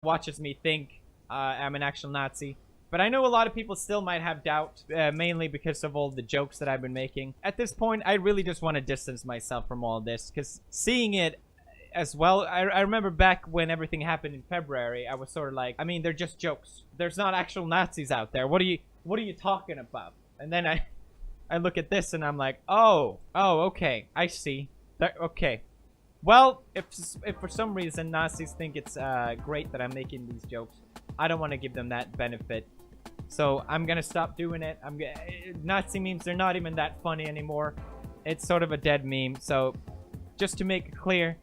watches me think I'm an actual Nazi. But I know a lot of people still might have doubt, mainly because of all the jokes that I've been making. At this point, I really just want to distance myself from all this, because seeing it as well, I remember back when everything happened in February, I was sort of like, I mean, they're just jokes. There's not actual Nazis out there. What are you talking about? And then I look at this and I'm like, oh, okay, I see. Okay. Well, if for some reason Nazis think it's great that I'm making these jokes, I don't want to give them that benefit. So I'm gonna stop doing it. Nazi memes, they're not even that funny anymore. It's sort of a dead meme. So just to make it clear,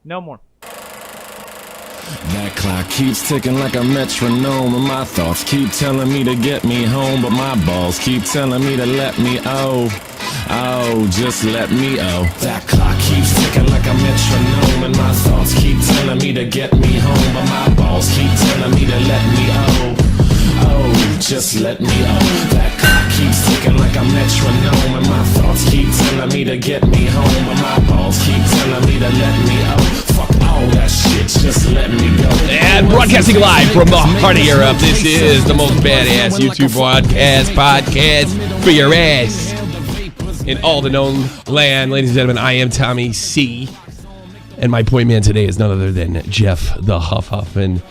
no more. That clock keeps ticking like a metronome, and my thoughts keep telling me to get me home, but my balls keep telling me to let me just let me That clock keeps ticking like a metronome, and my thoughts keep telling me to get me home, but my balls keep telling me to let me just let me That clock keeps ticking like a metronome, and my thoughts keep telling me to get me home, but my balls keep telling me to let me Fuck all that shit, just let me go. And broadcasting live from the heart of Europe, this is the most badass YouTube podcast for your ass in all the known land. Ladies and gentlemen, I am Tommy C. And my point man today is none other than Jeff the Huffman,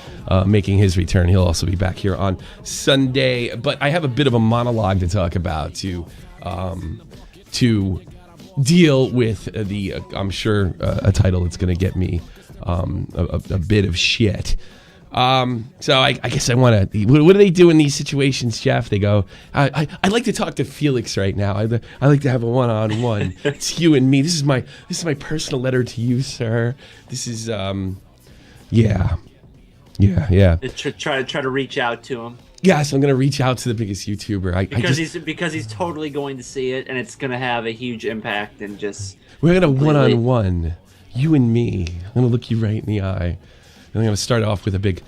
making his return. He'll also be back here on Sunday. But I have a bit of a monologue to talk about to deal with the, I'm sure, a title that's going to get me a bit of shit. So I guess I want to. What do they do in these situations, Jeff? They go, I'd like to talk to Felix right now. I like to have a one-on-one. It's you and me. This is my personal letter to you, sir. This is yeah. Try to reach out to him. Yes, I'm gonna reach out to the biggest YouTuber. Because he's totally going to see it, and it's gonna have a huge impact. And just we're gonna one-on-one, you and me. I'm gonna look you right in the eye. I'm going to start off with a big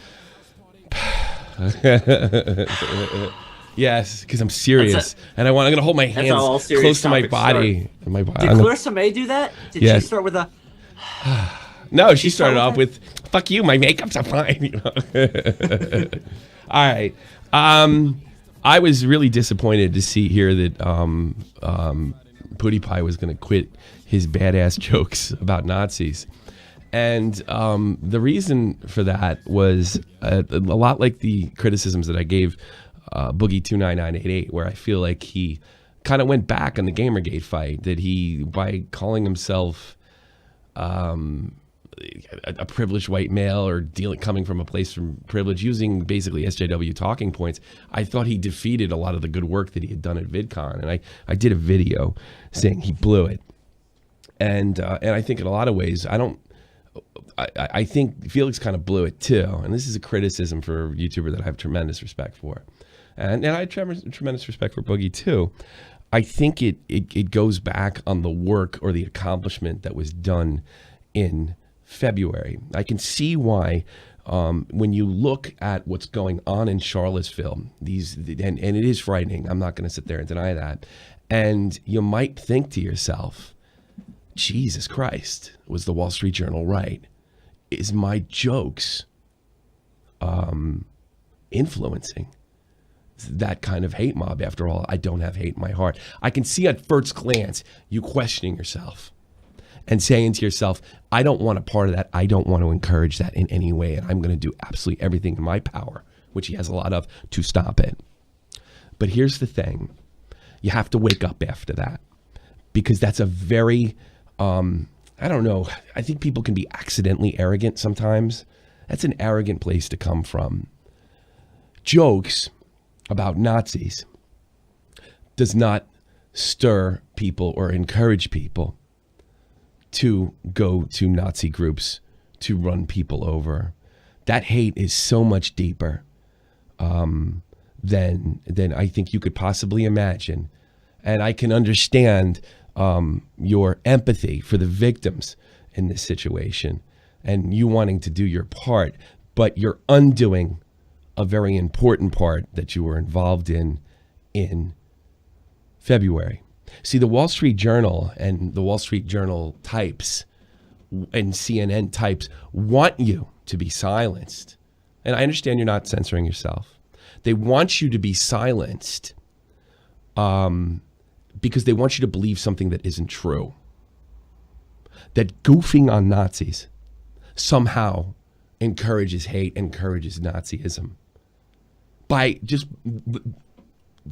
yes, because I'm serious. And I'm going to hold my hands close to my body. Did Clarissa May do that? Did she start with a... No, she started off with, fuck you, my makeup's fine. You know? All right. I was really disappointed to see here that PewDiePie was going to quit his badass jokes about Nazis. And the reason for that was a lot like the criticisms that I gave Boogie29988, where I feel like he kind of went back on the Gamergate fight, that he, by calling himself a privileged white male or coming from a place from privilege, using basically SJW talking points, I thought he defeated a lot of the good work that he had done at VidCon. And I did a video saying he blew it. And I think in a lot of ways, I think Felix kind of blew it too, and this is a criticism for a YouTuber that I have tremendous respect for, and I have tremendous respect for Boogie too. I think it goes back on the work or the accomplishment that was done in February. I can see why when you look at what's going on in Charlottesville, and it is frightening. I'm not going to sit there and deny that, and you might think to yourself, Jesus Christ, was the Wall Street Journal right? Is my jokes influencing that kind of hate mob? After all, I don't have hate in my heart. I can see at first glance you questioning yourself and saying to yourself, I don't want a part of that. I don't want to encourage that in any way, and I'm going to do absolutely everything in my power, which he has a lot of, to stop it. But here's the thing. You have to wake up after that, because that's a very... I don't know. I think people can be accidentally arrogant sometimes. That's an arrogant place to come from. Jokes about Nazis does not stir people or encourage people to go to Nazi groups to run people over. That hate is so much deeper than I think you could possibly imagine. And I can understand your empathy for the victims in this situation and you wanting to do your part, but you're undoing a very important part that you were involved in February. See, the Wall Street Journal and the Wall Street Journal types and CNN types want you to be silenced. And I understand you're not censoring yourself. They want you to be silenced because they want you to believe something that isn't true. That goofing on Nazis somehow encourages hate, encourages Nazism. By just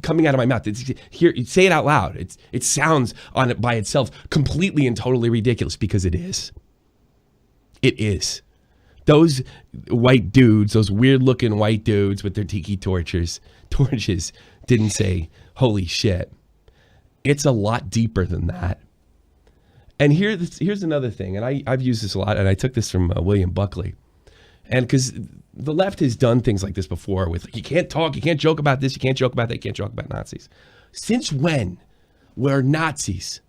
coming out of my mouth, here, say it out loud. It sounds on it by itself completely and totally ridiculous, because it is. It is. Those white dudes, those weird-looking white dudes with their tiki torches didn't say, holy shit. It's a lot deeper than that. And here's another thing, and I've used this a lot, and I took this from William Buckley. And because the left has done things like this before with, you can't talk, you can't joke about this, you can't joke about that, you can't joke about Nazis. Since when were Nazis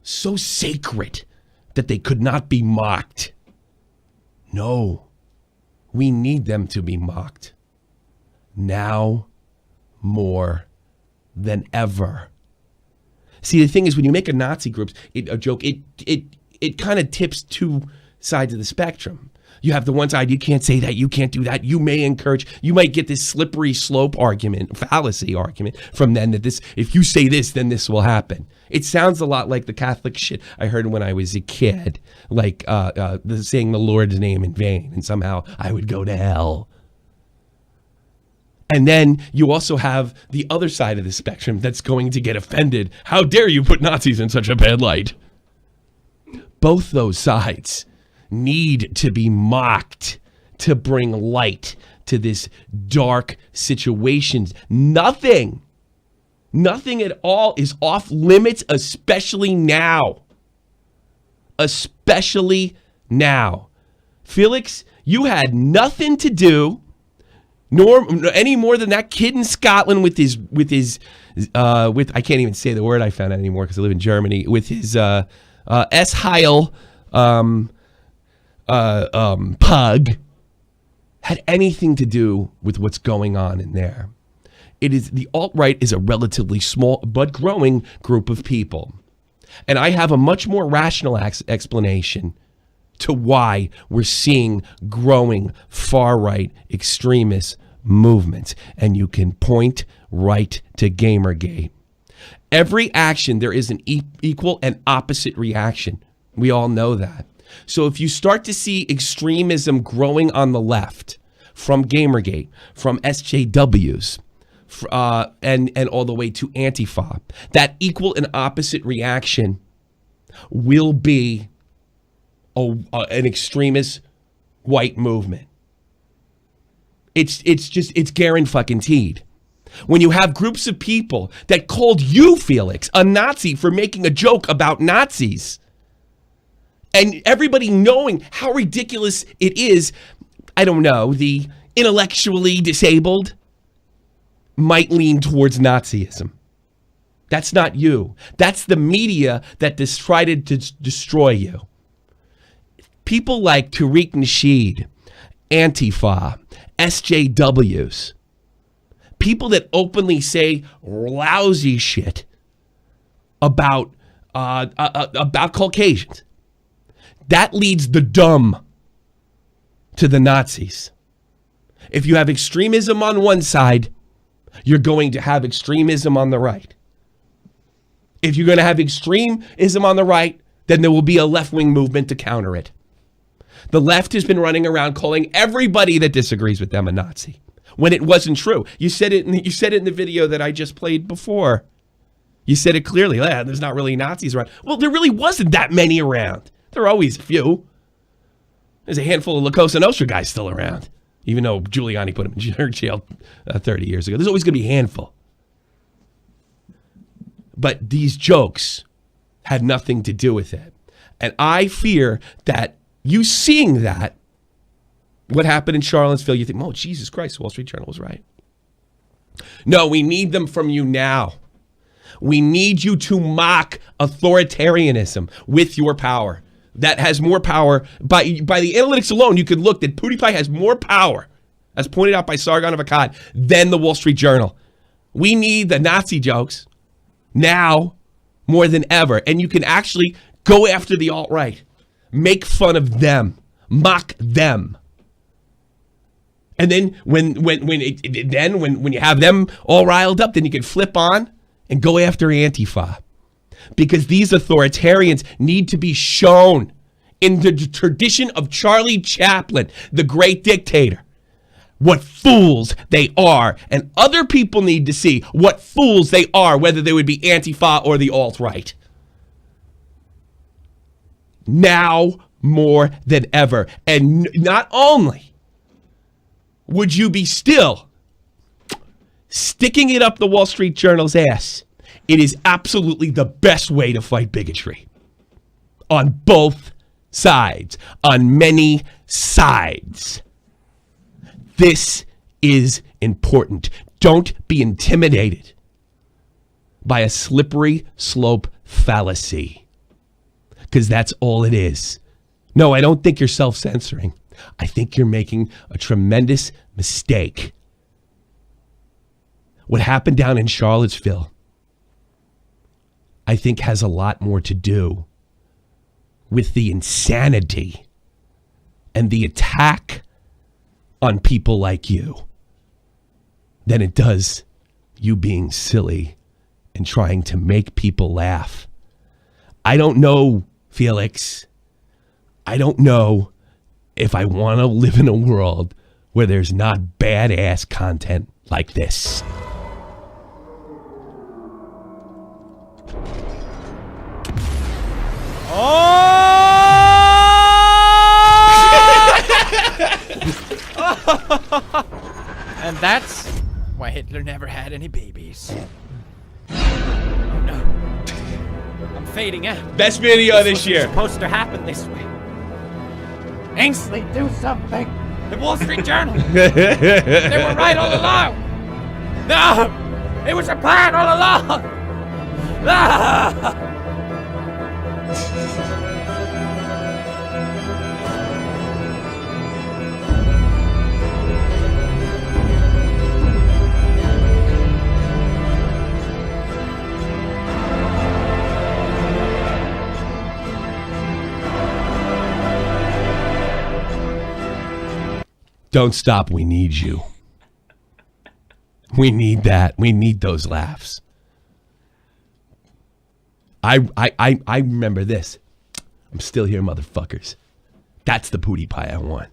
so sacred that they could not be mocked? No, we need them to be mocked. Now more than ever. See, the thing is, when you make a Nazi group, a joke, it kind of tips two sides of the spectrum. You have the one side, you can't say that, you can't do that. You might get this slippery slope argument, fallacy argument from them that this, if you say this, then this will happen. It sounds a lot like the Catholic shit I heard when I was a kid, like saying the Lord's name in vain, and somehow I would go to hell. And then you also have the other side of the spectrum that's going to get offended. How dare you put Nazis in such a bad light? Both those sides need to be mocked to bring light to this dark situation. Nothing at all is off limits, especially now. Especially now. Felix, you had nothing to do, nor any more than that kid in Scotland with I can't even say the word I found out anymore because I live in Germany, with his S-Heil pug, had anything to do with what's going on in there. It is, the alt-right is a relatively small but growing group of people. And I have a much more rational explanation to why we're seeing growing far-right extremist movements. And you can point right to Gamergate. Every action, there is an equal and opposite reaction. We all know that. So if you start to see extremism growing on the left, from Gamergate, from SJWs, and all the way to Antifa, that equal and opposite reaction will be an extremist white movement. It's guaranteed. When you have groups of people that called you, Felix, a Nazi for making a joke about Nazis, and everybody knowing how ridiculous it is, I don't know, the intellectually disabled might lean towards Nazism. That's not you. That's the media that tried to destroy you. People like Tariq Nasheed, Antifa, SJWs, people that openly say lousy shit about Caucasians. That leads the dumb to the Nazis. If you have extremism on one side, you're going to have extremism on the right. If you're going to have extremism on the right, then there will be a left-wing movement to counter it. The left has been running around calling everybody that disagrees with them a Nazi, when it wasn't true. You said it in the video that I just played before. You said it clearly. There's not really Nazis around. Well, there really wasn't that many around. There are always a few. There's a handful of La Cosa Nostra guys still around, even though Giuliani put him in jail 30 years ago. There's always going to be a handful. But these jokes had nothing to do with it. And I fear that you seeing that, what happened in Charlottesville, you think, oh, Jesus Christ, Wall Street Journal was right. No, we need them from you now. We need you to mock authoritarianism with your power. That has more power. By the analytics alone, you could look that PewDiePie has more power, as pointed out by Sargon of Akkad, than the Wall Street Journal. We need the Nazi jokes now more than ever. And you can actually go after the alt-right. Make fun of them. Mock them. And then when you have them all riled up, then you can flip on and go after Antifa. Because these authoritarians need to be shown in the tradition of Charlie Chaplin, the great dictator, what fools they are. And other people need to see what fools they are, whether they would be Antifa or the alt-right. Now more than ever. And not only would you be still sticking it up the Wall Street Journal's ass, it is absolutely the best way to fight bigotry. On both sides. On many sides. This is important. Don't be intimidated by a slippery slope fallacy. Because that's all it is. No, I don't think you're self-censoring. I think you're making a tremendous mistake. What happened down in Charlottesville, I think, has a lot more to do with the insanity and the attack on people like you than it does you being silly and trying to make people laugh. I don't know, Felix. I don't know if I want to live in a world where there's not badass content like this. And that's why Hitler never had any babies. Oh no. I'm fading out. Best video this year. It's supposed to happen this way. Ainsley, do something. The Wall Street Journal. They were right all along. No! It was a plan all along! Ah! Don't stop. We need you. We need that. We need those laughs. I remember this. I'm still here, motherfuckers. That's the PewDiePie I want.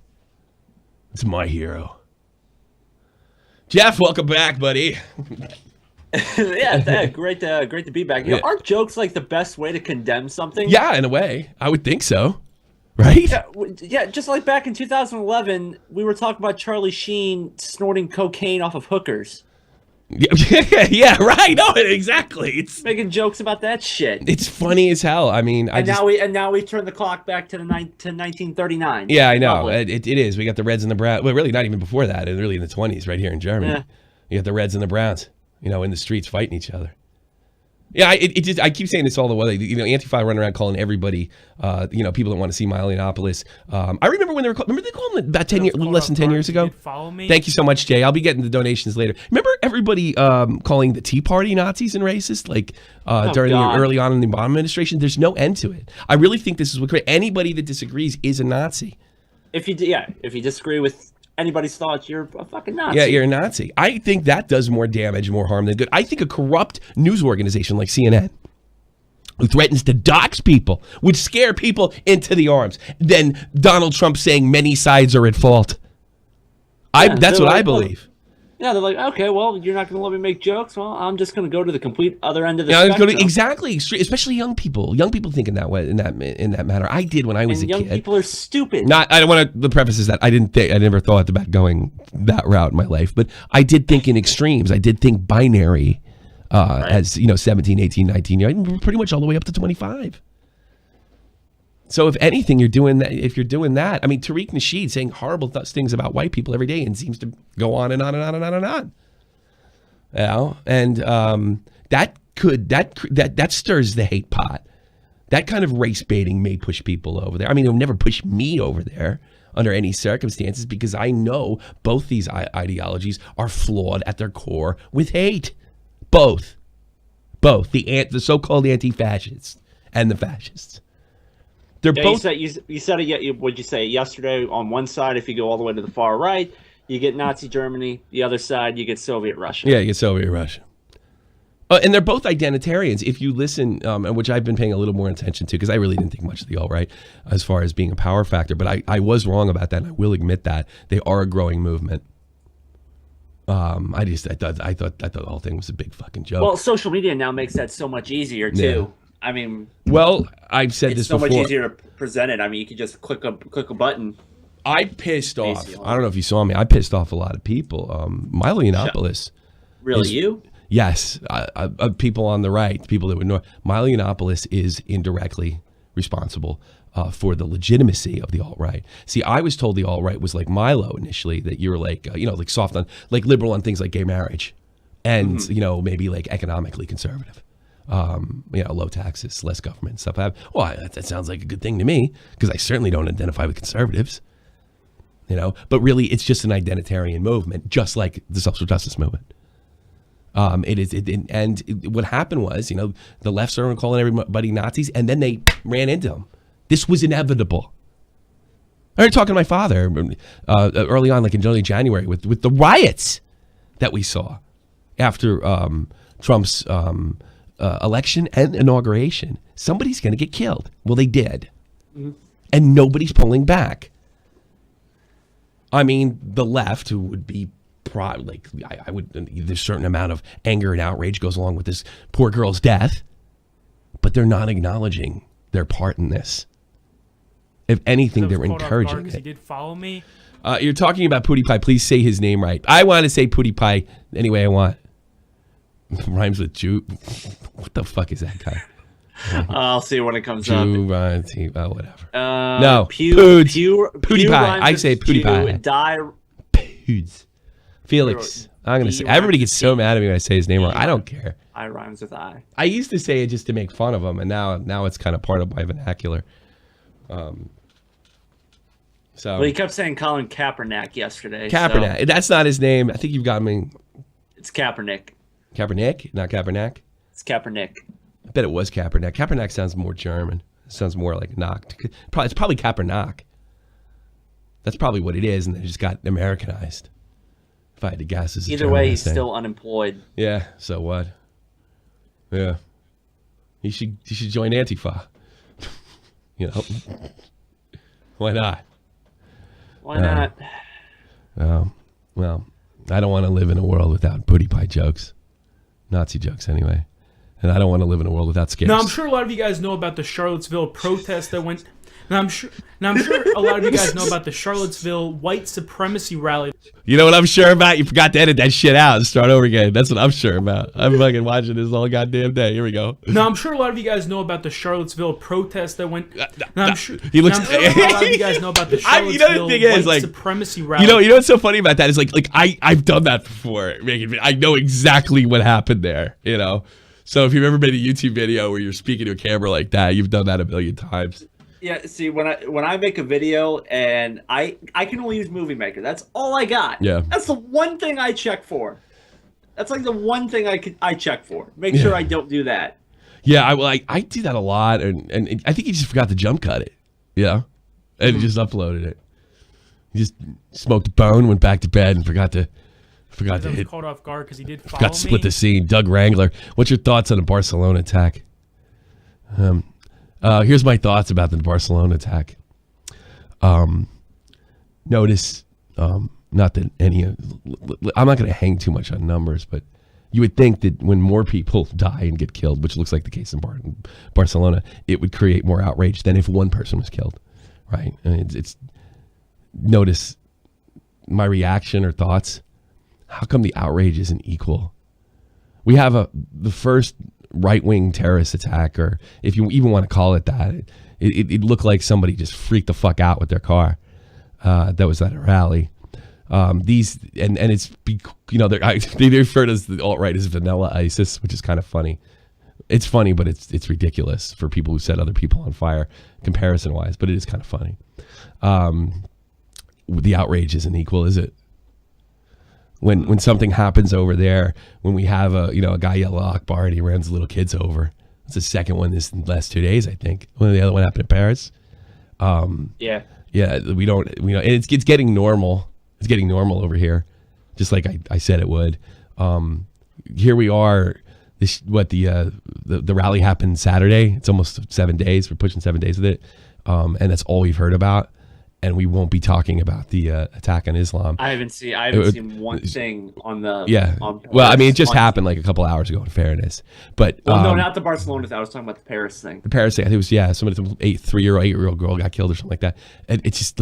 It's my hero. Jeff, welcome back, buddy. Yeah, great to be back. You know, aren't jokes like the best way to condemn something? Yeah, in a way. I would think so. Right? Yeah, just like back in 2011, we were talking about Charlie Sheen snorting cocaine off of hookers. Yeah, right. No, exactly. It's making jokes about that shit. It's funny as hell. I mean, now we turn the clock back to 1939. Yeah, I know. It is. We got the Reds and the Browns. Well, really, not even before that. Really in the 20s, right here in Germany. Yeah. You got the Reds and the Browns. You know, in the streets fighting each other. Yeah, I keep saying this all the way. You know, Antifa running around calling everybody, people that want to see Milo Yiannopoulos. I remember when they were remember they called him about 10 years, a little less than 10 years ago. Follow me. Thank you so much, Jay. I'll be getting the donations later. Remember everybody calling the Tea Party Nazis and racist, like early on in the Obama administration? There's no end to it. I really think this is what anybody that disagrees is a Nazi. If you disagree with anybody's thoughts, you're a fucking Nazi. Yeah, you're a Nazi. I think that does more damage, more harm than good. I think a corrupt news organization like CNN, who threatens to dox people, would scare people into the arms than Donald Trump saying many sides are at fault. That's what I believe. Yeah, they're like, okay, well, you're not going to let me make jokes? Well, I'm just going to go to the complete other end of the spectrum. Exactly, especially young people. Young people think in that way, in that manner. I did when I was a kid. Young people are stupid. I don't want to. The preface is that I never thought about going that route in my life, but I did think in extremes. I did think binary, as 17, 18, 19 years, pretty much all the way up to 25. So if anything, you're doing that. If you're doing that, I mean, Tariq Nasheed saying horrible things about white people every day and seems to go on and on and on and on and on. You know, and that stirs the hate pot. That kind of race baiting may push people over there. I mean, it'll never push me over there under any circumstances because I know both these ideologies are flawed at their core with hate. Both the so-called anti-fascists and the fascists. They're both. You said it. Would you say yesterday? On one side, if you go all the way to the far right, You get Nazi Germany. The other side, you get Soviet Russia. Yeah, you get Soviet Russia. And they're both identitarians. If you listen, which I've been paying a little more attention to, because I really didn't think much of the alt-right as far as being a power factor, but I was wrong about that, and I will admit that. They are a growing movement. I thought the whole thing was a big fucking joke. Well, social media now makes that so much easier, too. Yeah. I mean... Well, I've said this before. It's so much easier to present it. I mean, you can just click a button. I pissed off. I don't know if you saw me. I pissed off a lot of people. Milo Yiannopoulos. Really, you? Yes, people on the right, people that would know. Milo Yiannopoulos is indirectly responsible for the legitimacy of the alt-right. See, I was told the alt-right was like Milo initially, that you were like, like soft on, like liberal on things like gay marriage, and maybe like economically conservative. Low taxes, less government stuff. Well, that sounds like a good thing to me, because I certainly don't identify with conservatives. But really, it's just an identitarian movement, just like the social justice movement. What happened was, the left started calling everybody Nazis, and then they ran into them. This was inevitable. I heard talking to my father early on, like in early January, with the riots that we saw after Trump's election and inauguration. Somebody's going to get killed. Well, they did. Mm-hmm. And nobody's pulling back. I mean, the left, who would be I would. There's a certain amount of anger and outrage goes along with this poor girl's death, but they're not acknowledging their part in this. If anything, they're encouraging it. He did follow me. You're talking about PewDiePie. Please say his name right. I want to say PewDiePie any way I want. Rhymes with Jew. What the fuck is that guy? I'll see when it comes Jew, up. Whatever. No, PewDiePie. I say PewDiePie. Pewds. Felix. I'm going to say, everybody gets so mad at me when I say his name wrong. I don't care. I rhymes with I. I used to say it just to make fun of him, and now it's kind of part of my vernacular. Well, he kept saying Colin Kaepernick yesterday. Kaepernick. So. That's not his name. I think you've got me. It's Kaepernick. Kaepernick? Not Kaepernick? It's Kaepernick. I bet it was Kaepernick. Kaepernick sounds more German. It sounds more like knocked. It's probably Kaepernick. That's probably what it is, and they just got Americanized. If I had to guess, it's either way, he's still unemployed. Yeah. So what? Yeah. He should join Antifa. Why not? Why not? Well, I don't want to live in a world without PewDiePie jokes, Nazi jokes anyway, and I don't want to live in a world without scares. Now I'm sure a lot of you guys know about the Charlottesville protest that went. Now I'm sure a lot of you guys know about the Charlottesville white supremacy rally. You know what I'm sure about? You forgot to edit that shit out and start over again. That's what I'm sure about. I'm fucking watching this all goddamn day. Here we go. Now I'm sure a lot of you guys know about the Charlottesville protest that went. Now I'm sure he looks. A lot of you guys know about the Charlottesville white supremacy rally. You know what's so funny about that is like I've done that before. I know exactly what happened there. So if you've ever made a YouTube video where you're speaking to a camera like that, you've done that a million times. Yeah, see, when I make a video and I can only use Movie Maker. That's all I got. Yeah. That's the one thing I check for. That's like the one thing I check for. Make sure I don't do that. Yeah, I do that a lot, and I think he just forgot to jump cut it. Yeah, and just uploaded it. He just smoked a bone, went back to bed, and forgot to hit. Caught off guard because he did follow forgot to split the scene. Doug Wrangler, what's your thoughts on the Barcelona attack? Here's my thoughts about the Barcelona attack. Notice, not that I'm not going to hang too much on numbers, but you would think that when more people die and get killed, which looks like the case in Barcelona, it would create more outrage than if one person was killed, right? And it's notice my reaction or thoughts. How come the outrage isn't equal? We have the first right-wing terrorist attack, or if you even want to call it that, it looked like somebody just freaked the fuck out with their car. That was at a rally. These and it's they refer to as the alt-right as vanilla ISIS, which is kind of funny. It's funny, but it's ridiculous for people who set other people on fire, comparison-wise. But it is kind of funny. The outrage isn't equal, is it? When something happens over there, when we have a guy yell Akbar and he runs little kids over. It's the second one this last 2 days, I think. The other one happened in Paris. Yeah, we don't. And it's getting normal. It's getting normal over here, just like I said it would. Here we are. The rally happened Saturday. It's almost 7 days. We're pushing 7 days with it, and that's all we've heard about. And we won't be talking about the attack on Islam. I haven't seen one thing on the. Yeah. Well, I mean, it just happened like a couple hours ago. In fairness, but no, not the Barcelona. I was talking about the Paris thing. The Paris thing. I think it was some 8-year-old girl got killed or something like that. And it's just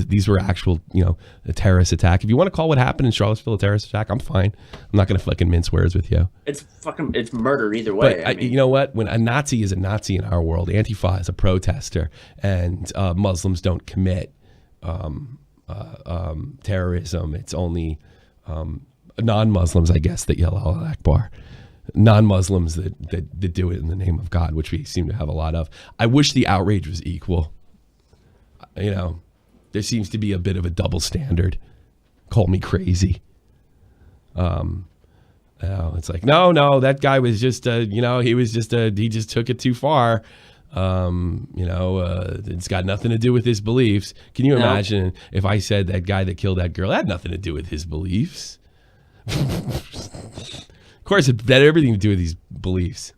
these were actual a terrorist attack. If you want to call what happened in Charlottesville a terrorist attack, I'm fine. I'm not gonna fucking mince words with you. It's murder either way. But you know what? When a Nazi is a Nazi in our world, Antifa is a protester, and Muslims don't commit terrorism. It's only non-Muslims, I guess, that yell Allah Akbar. Non-Muslims that do it in the name of God, which we seem to have a lot of. I wish the outrage was equal. There seems to be a bit of a double standard. Call me crazy. It's like, no, that guy was just, he just took it too far. It's got nothing to do with his beliefs. Can you imagine if I said that guy that killed that girl had nothing to do with his beliefs? Of course, it had everything to do with his beliefs.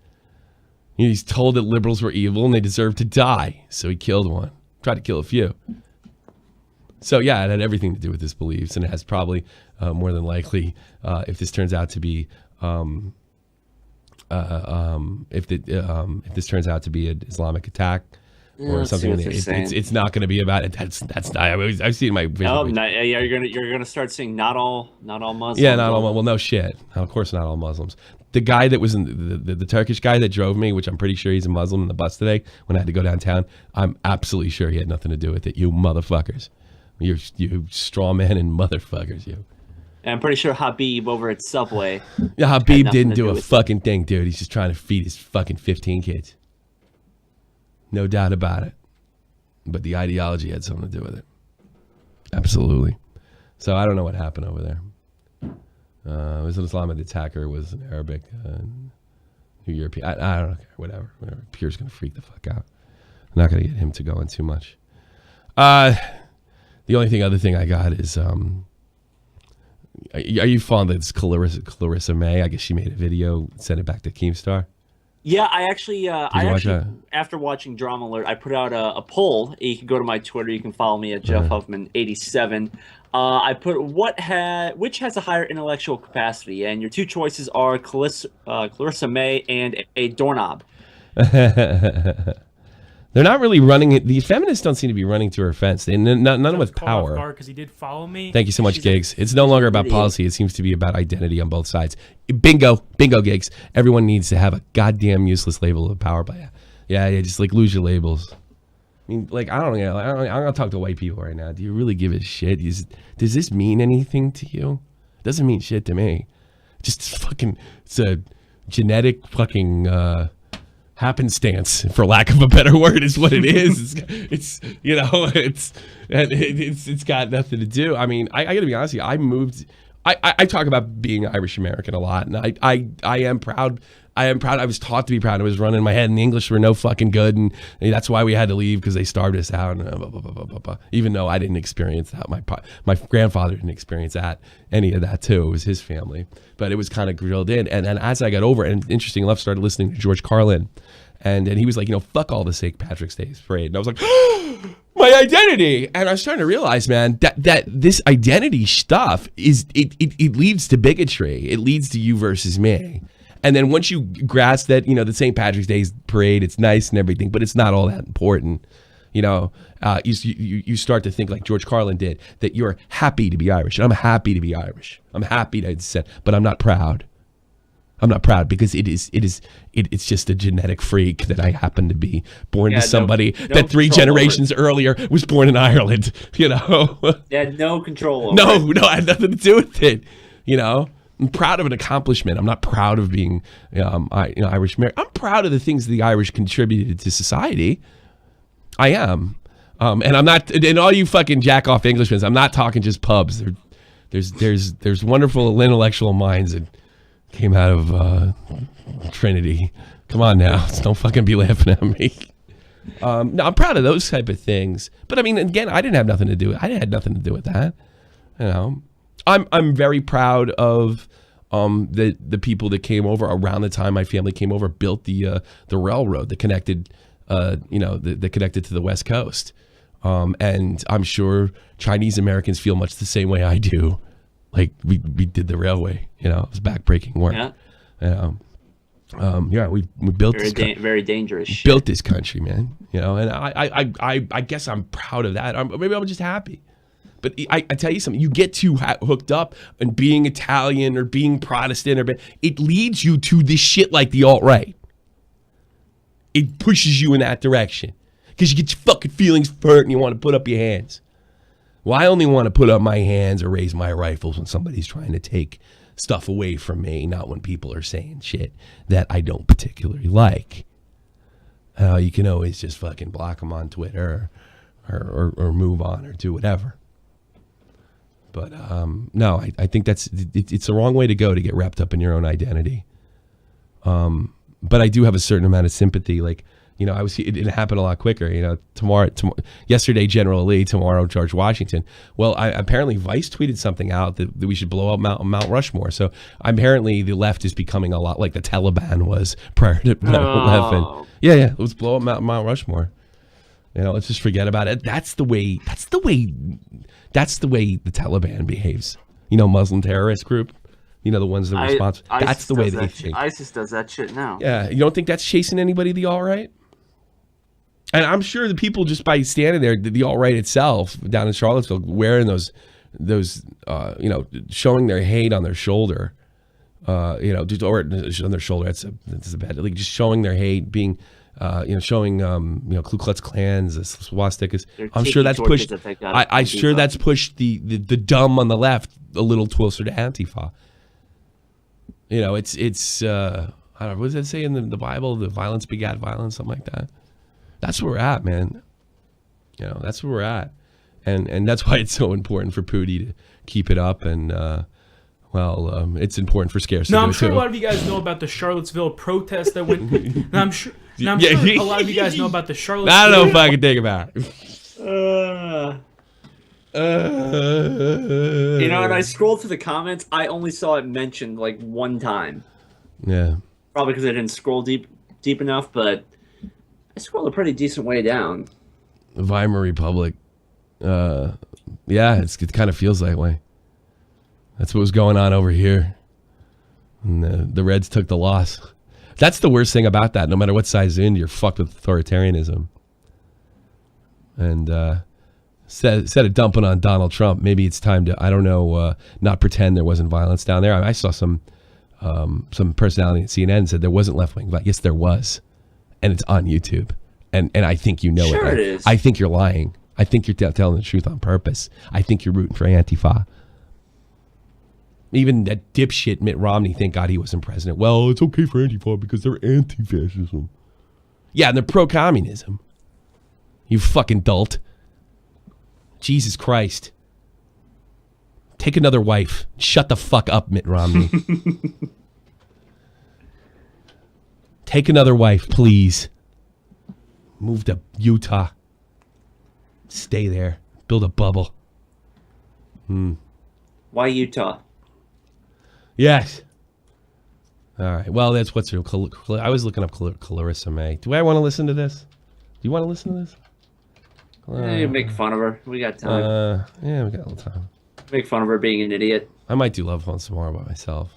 He's told that liberals were evil and they deserved to die, so he killed one. Tried to kill a few. So yeah, it had everything to do with his beliefs, and it has probably more than likely, if this turns out to be, if this turns out to be an Islamic attack or something, it's not going to be about it. That's not. I've seen my. You're gonna start seeing not all Muslims. Yeah, not all. Well, no shit. Of course, not all Muslims. The guy that was in the Turkish guy that drove me, which I'm pretty sure he's a Muslim, in the bus today when I had to go downtown. I'm absolutely sure he had nothing to do with it. You motherfuckers. You straw men and motherfuckers, you. And I'm pretty sure Habib over at Subway. Yeah, Habib didn't do a fucking thing, dude. He's just trying to feed his fucking 15 kids. No doubt about it. But the ideology had something to do with it. Absolutely. So I don't know what happened over there. It was an Islamic attacker, was an Arabic, New European. I don't care. Whatever. Pierre's going to freak the fuck out. I'm not going to get him to go in too much. The only other thing I got is, are you fond of this Clarissa May? I guess she made a video, sent it back to Keemstar. Yeah, I actually, after watching Drama Alert, I put out a poll. You can go to my Twitter. You can follow me at Jeff Huffman 87. I put which has a higher intellectual capacity, and your two choices are Clarissa May and a doorknob. They're not really running it. The feminists don't seem to be running to her fence. None with power. Because he did follow me. Thank you so much, Gigs. It's no longer about policy. It seems to be about identity on both sides. Bingo, Gigs. Everyone needs to have a goddamn useless label of power. But yeah, just like lose your labels. I mean, like I'm gonna talk to white people right now. Do you really give a shit? Does this mean anything to you? It doesn't mean shit to me. It's a genetic fucking. Happenstance, for lack of a better word, is what it is. It's got nothing to do. I mean, I gotta be honest with you. I moved. I talk about being Irish American a lot, and I am proud. I was taught to be proud. I was running in my head, and the English were no fucking good, and that's why we had to leave, because they starved us out. And blah, blah, blah, blah, blah. Even though I didn't experience that, my grandfather didn't experience any of that too. It was his family, but it was kind of drilled in. And then as I got over it, and interesting enough, started listening to George Carlin, and he was like, fuck all the St. Patrick's Day parade, and I was like, my identity. And I was starting to realize, man, that this identity stuff it leads to bigotry. It leads to you versus me. And then once you grasp that, the St. Patrick's Day parade, it's nice and everything, but it's not all that important. You start to think like George Carlin did, that you're happy to be Irish. And I'm happy to be Irish. I'm happy to descend, but I'm not proud. I'm not proud because it's just a genetic freak that I happen to be born to somebody that 3 generations earlier was born in Ireland, Yeah, no control over it. No, I had nothing to do with it, I'm proud of an accomplishment. I'm not proud of being Irish American. I'm proud of the things the Irish contributed to society. I am. And I'm not, and all you fucking jack off Englishmen, I'm not talking just pubs. There's wonderful intellectual minds that came out of Trinity. Come on now. Don't fucking be laughing at me. No, I'm proud of those type of things. But I mean, again, I didn't have nothing to do with. I had nothing to do with that. You know, I'm very proud of the people that came over around the time my family came over, built the railroad that connected that connected to the West Coast. And I'm sure Chinese Americans feel much the same way I do. Like we did the railway, it was backbreaking work. Yeah. We built very dangerous shit. Built this country, man. And I guess I'm proud of that. Maybe I'm just happy. But I tell you something, you get too hooked up in being Italian or being Protestant, it leads you to this shit like the alt-right. It pushes you in that direction because you get your fucking feelings hurt and you want to put up your hands. Well, I only want to put up my hands or raise my rifles when somebody's trying to take stuff away from me, not when people are saying shit that I don't particularly like. You can always just fucking block them on Twitter or move on or do whatever. But no, I think it's the wrong way to go to get wrapped up in your own identity. But I do have a certain amount of sympathy. Like, it happened a lot quicker. Tomorrow, yesterday General Lee, tomorrow George Washington. Well, apparently Vice tweeted something out that we should blow up Mount Rushmore. So apparently the left is becoming a lot like the Taliban was prior to 9/11. Yeah, let's blow up Mount Rushmore. Let's just forget about it. That's the way the Taliban behaves. Muslim terrorist group. The ones that are responsible. That's the way they think. ISIS does that shit now. Yeah, you don't think that's chasing anybody, the alt-right? And I'm sure the people just by standing there, the alt-right itself down in Charlottesville, wearing those showing their hate on their shoulder, or on their shoulder. That's a bad. Like just showing their hate, being. Showing Ku Klux Klans, swastikas. I'm sure that's pushed. I'm sure that's pushed the dumb on the left a little closer to Antifa. It's I don't know, what does it say in the Bible? The violence begat violence, something like that. That's where we're at, man. That's where we're at, and that's why it's so important for Pootie to keep it up and. It's important for Scarce. No, I'm sure a lot of you guys know about the Charlottesville protest that went. I'm sure a lot of you guys know about the Charlottesville. I don't know if I can think about it. And I scrolled through the comments. I only saw it mentioned like one time. Yeah. Probably because I didn't scroll deep enough, but I scrolled a pretty decent way down. The Weimar Republic. Yeah, it kind of feels that way. That's what was going on over here. And the Reds took the loss. That's the worst thing about that. No matter what size you're in, you're fucked with authoritarianism. And instead of dumping on Donald Trump, maybe it's time to, not pretend there wasn't violence down there. I saw some personality at CNN said there wasn't left-wing violence. Yes, there was. And it's on YouTube. And I think you know sure it. It is. I think you're lying. I think you're telling the truth on purpose. I think you're rooting for Antifa. Even that dipshit Mitt Romney, thank God he wasn't president. Well, it's okay for Antifa because they're anti-fascism. Yeah, and they're pro-communism. You fucking dolt. Jesus Christ. Take another wife. Shut the fuck up, Mitt Romney. Take another wife, please. Move to Utah. Stay there. Build a bubble. Why Utah? Yes. All right. Well, that's what's real. I was looking up Clarissa May. Do I want to listen to this? Do you want to listen to this? You make fun of her. We got time. Yeah, we got a little time. Make fun of her being an idiot. I might do Love once tomorrow by myself.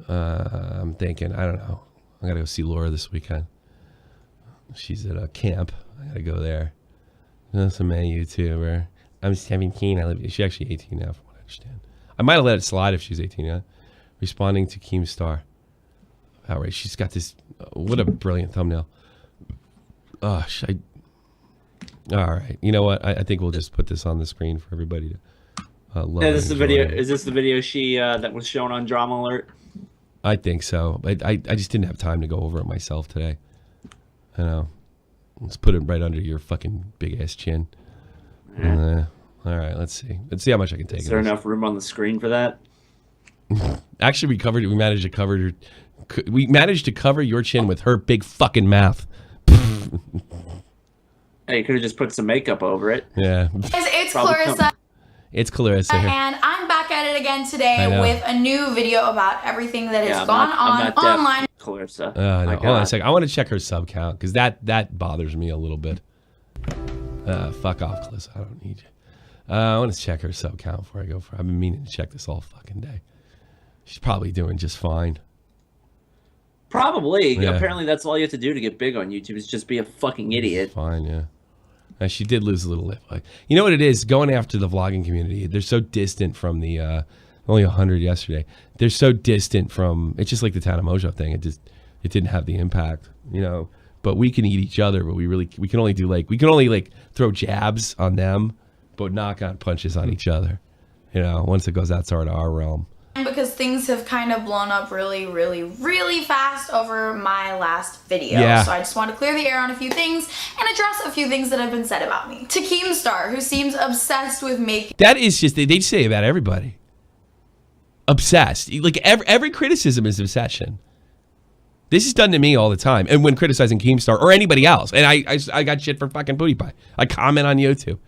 I'm thinking. I don't know. I gotta go see Laura this weekend. She's at a camp. I gotta go there. Clarissa May, YouTuber. I'm 17. She's actually 18 now, from what I understand. I might have let it slide if she's 18. Yeah. Responding to Keemstar. All right, she's got this. What a brilliant thumbnail. All right, you know what? I think we'll just put this on the screen for everybody to love. Yeah, this is the video. Is this the video she that was shown on Drama Alert? I think so. I just didn't have time to go over it myself today. I know. Let's put it right under your fucking big ass chin. Yeah. All right, let's see. Let's see how much I can take. Is there enough room on the screen for that? Actually, we covered it. We managed to cover her. We managed to cover your chin with her big fucking mouth. Hey, you could have just put some makeup over it. Yeah. It's Probably Clarissa. It's Clarissa here. And I'm back at it again today with a new video about everything that has gone on online. Clarissa. No. Hold on a second. I want to check her sub count because that bothers me a little bit. Fuck off, Clarissa. I don't need you. I want to check her sub count before I go for. I've been meaning to check this all fucking day. She's probably doing just fine. Probably. Yeah. Apparently, that's all you have to do to get big on YouTube is just be a fucking idiot. Fine, yeah. She did lose a little lip. You know what it is? Going after the vlogging community, they're so distant from the only 100 yesterday. They're so distant from. It's just like the Tana Mojo thing. It didn't have the impact, you know. But we can eat each other. But we can only throw jabs on them, but knock on punches on each other. You know, once it goes outside our realm. Because things have kind of blown up really, really, really fast over my last video. Yeah. So I just want to clear the air on a few things and address a few things that have been said about me. To Keemstar, who seems obsessed with making... That is just, they say about everybody. Obsessed. Like every criticism is obsession. This is done to me all the time. And when criticizing Keemstar or anybody else. And I got shit for fucking PewDiePie. I comment on YouTube.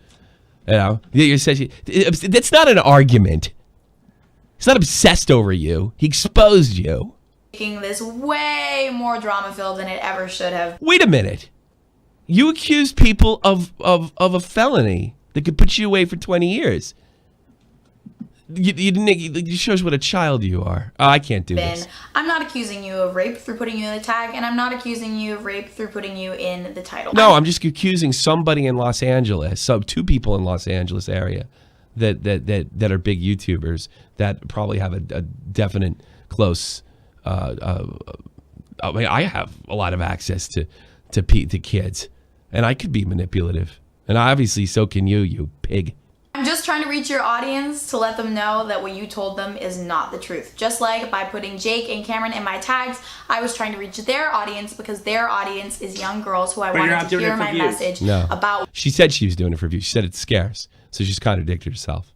You know? That's not an argument. He's not obsessed over you. He exposed you. Making this way more drama-filled than it ever should have. Wait a minute. You accused people of a felony that could put you away for 20 years. You shows what a child you are. Oh, I can't do this. I'm not accusing you of rape through putting you in the tag, and I'm not accusing you of rape through putting you in the title. No, I'm just accusing somebody in Los Angeles, two people in Los Angeles area that are big YouTubers that probably have a definite close. I mean, I have a lot of access to kids, and I could be manipulative, and obviously so can you, you pig. I'm just trying to reach your audience to let them know that what you told them is not the truth. Just like by putting Jake and Cameron in my tags, I was trying to reach their audience because their audience is young girls who I wanted to hear my message about. She said she was doing it for views. She said it's scarce, so she's contradicted herself.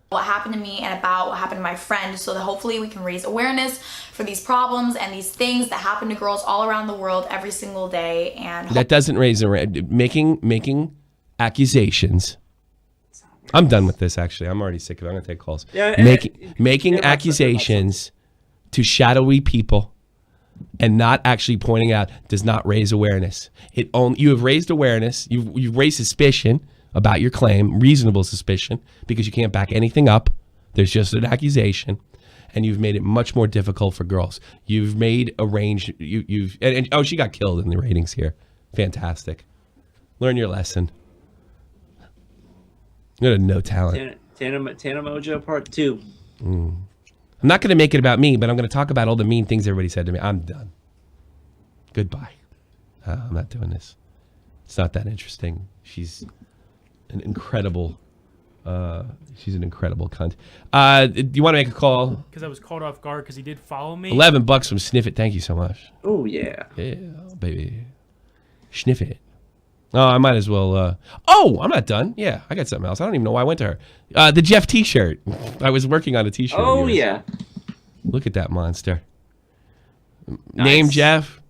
What happened to me and about what happened to my friend, so that hopefully we can raise awareness for these problems and these things that happen to girls all around the world every single day. And that doesn't raise making accusations. I'm done with this, actually. I'm already sick of it. I'm going to take calls. Yeah, making accusations to shadowy people and not actually pointing out does not raise awareness. You have raised awareness. You've raised suspicion about your claim, reasonable suspicion, because you can't back anything up. There's just an accusation. And you've made it much more difficult for girls. You've made a range. Oh, she got killed in the ratings here. Fantastic. Learn your lesson. You're no talent. Tana Mojo Part 2. I'm not going to make it about me, but I'm going to talk about all the mean things everybody said to me. I'm done. Goodbye. I'm not doing this. It's not that interesting. She's an incredible cunt. Do you want to make a call? Because I was caught off guard because he did follow me. $11 from Sniff It. Thank you so much. Oh, yeah. Yeah, baby. Sniff It. Oh, I might as well. Oh, I'm not done. Yeah, I got something else. I don't even know why I went to her. The Jeff T-shirt. I was working on a T-shirt. Oh, yeah. Look at that monster. Nice. Name Jeff.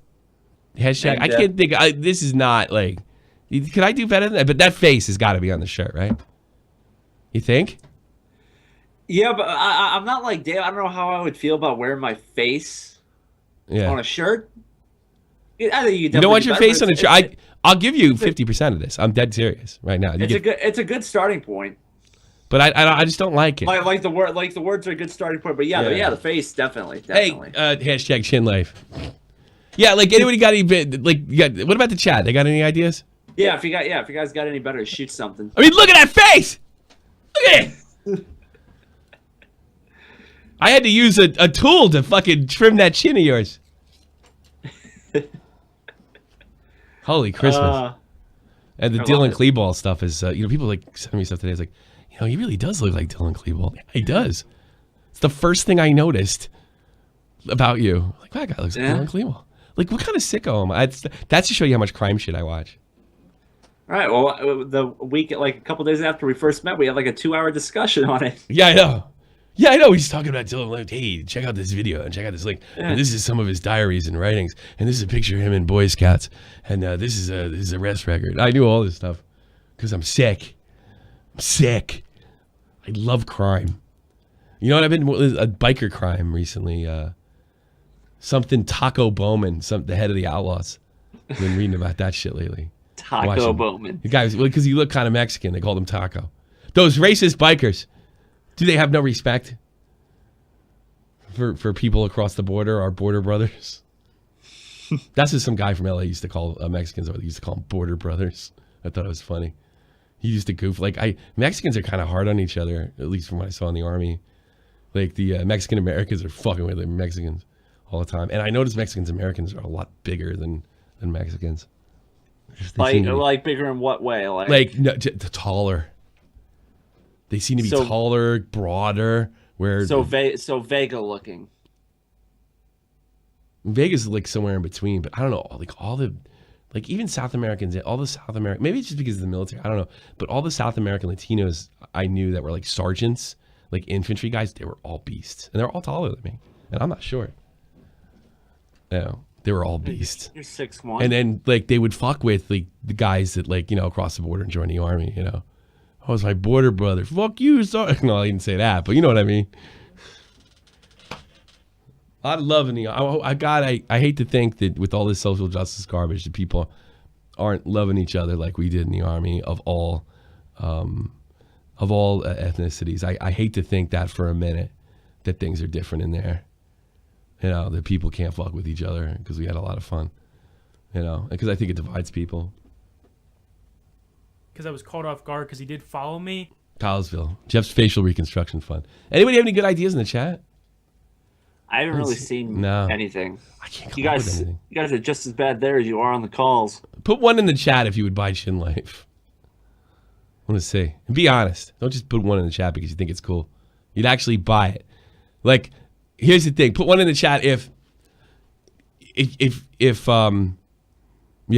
Hashtag. Name I can't think. This is not like. Could I do better than that? But that face has got to be on the shirt, right? You think? Yeah, but I'm not like Dave. I don't know how I would feel about wearing my face on a shirt. I think you don't want your face on a shirt. I'll give you 50% of this. I'm dead serious right now. It's a good starting point. But I just don't like it. Like the words are a good starting point. But yeah, the face definitely. Hey, hashtag chin life. Yeah, like anybody got any what about the chat? They got any ideas? Yeah, if you guys got any better, shoot something. I mean, look at that face. Look at it. I had to use a tool to fucking trim that chin of yours. Holy Christmas. And the Dylan Klebold stuff is, people like sending me stuff today. It's like, he really does look like Dylan Klebold. Yeah, he does. It's the first thing I noticed about you. Like, that guy looks like Dylan Klebold. Like, what kind of sicko am I? That's to show you how much crime shit I watch. All right. Well, the week, like a couple days after we first met, we had like a 2-hour discussion on it. Yeah, I know. Yeah, I know. He's talking about Dylan. Like, hey, check out this video and check out this link. Yeah. And this is some of his diaries and writings. And this is a picture of him in Boy Scouts. And this is his arrest record. I knew all this stuff because I'm sick. I'm sick. I love crime. You know what? I've been a biker crime recently. Something Taco Bowman, the head of the Outlaws. I've been reading about that shit lately. Taco Bowman. The guy, because he looked kind of Mexican. They called him Taco. Those racist bikers. Do they have no respect for people across the border, our border brothers? That's what some guy from LA used to call Mexicans. He used to call them border brothers. I thought it was funny. He used to goof. Like, Mexicans are kind of hard on each other, at least from what I saw in the Army. Like, the Mexican Americans are fucking with the Mexicans all the time. And I noticed Mexicans Americans are a lot bigger than Mexicans. Like bigger in what way? Like no, taller. They seem to be taller, broader. Vega looking. Vegas is like somewhere in between, but I don't know. Like even South Americans, all the South American. Maybe it's just because of the military. I don't know. But all the South American Latinos I knew that were like sergeants, like infantry guys, they were all beasts, and they're all taller than me, and I'm not short. No, they were all beasts. You're 6'1". And then like they would fuck with like the guys that like cross the border and join the army. Oh, it's my border brother. Fuck you, sorry. No, I didn't say that, but you know what I mean. I love I hate to think that with all this social justice garbage that people aren't loving each other like we did in the army of all ethnicities. I hate to think that for a minute that things are different in there. That people can't fuck with each other because we had a lot of fun. Because I think it divides people. Because I was caught off guard because he did follow me. Collegeville. Jeff's facial reconstruction fund. Anybody have any good ideas in the chat? I haven't really seen anything. I can't come up with anything. You guys are just as bad there as you are on the calls. Put one in the chat if you would buy Chin Life. I want to see. And be honest. Don't just put one in the chat because you think it's cool. You'd actually buy it. Like, here's the thing. Put one in the chat if you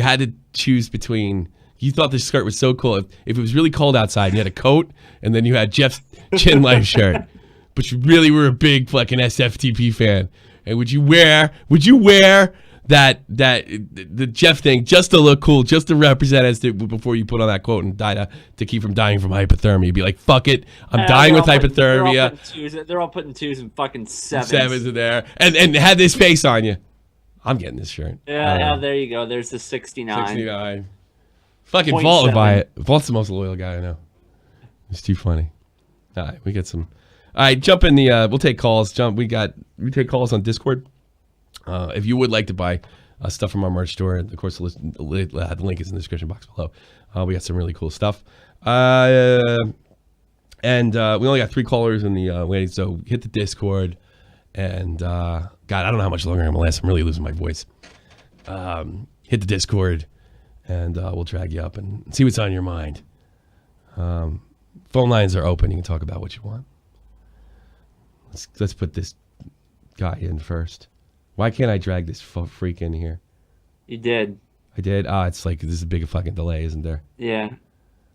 had to choose between. You thought this skirt was so cool. If it was really cold outside and you had a coat and then you had Jeff's Chin Life shirt, but you really were a big fucking SFTP fan, and would you wear that the Jeff thing just to look cool, just to represent us before you put on that quote and die to keep from dying from hypothermia? You'd be like, fuck it, I'm dying with hypothermia. They're all putting twos and fucking sevens. Sevens in there, and had this face on you. I'm getting this shirt. Yeah, there you go. There's the 69. 69. Fucking Vault would buy it. Vault's the most loyal guy I know. It's too funny. All right, we get some. All right, jump in the. We'll take calls. We take calls on Discord. If you would like to buy stuff from our merch store, of course, the link is in the description box below. We got some really cool stuff. And we only got 3 callers in the waiting, so hit the Discord. And God, I don't know how much longer I'm gonna last. I'm really losing my voice. Hit the Discord. And we'll drag you up and see what's on your mind. Phone lines are open. You can talk about what you want. Let's put this guy in first. Why can't I drag this freak in here? You did. I did? It's like this is a big fucking delay, isn't there? Yeah.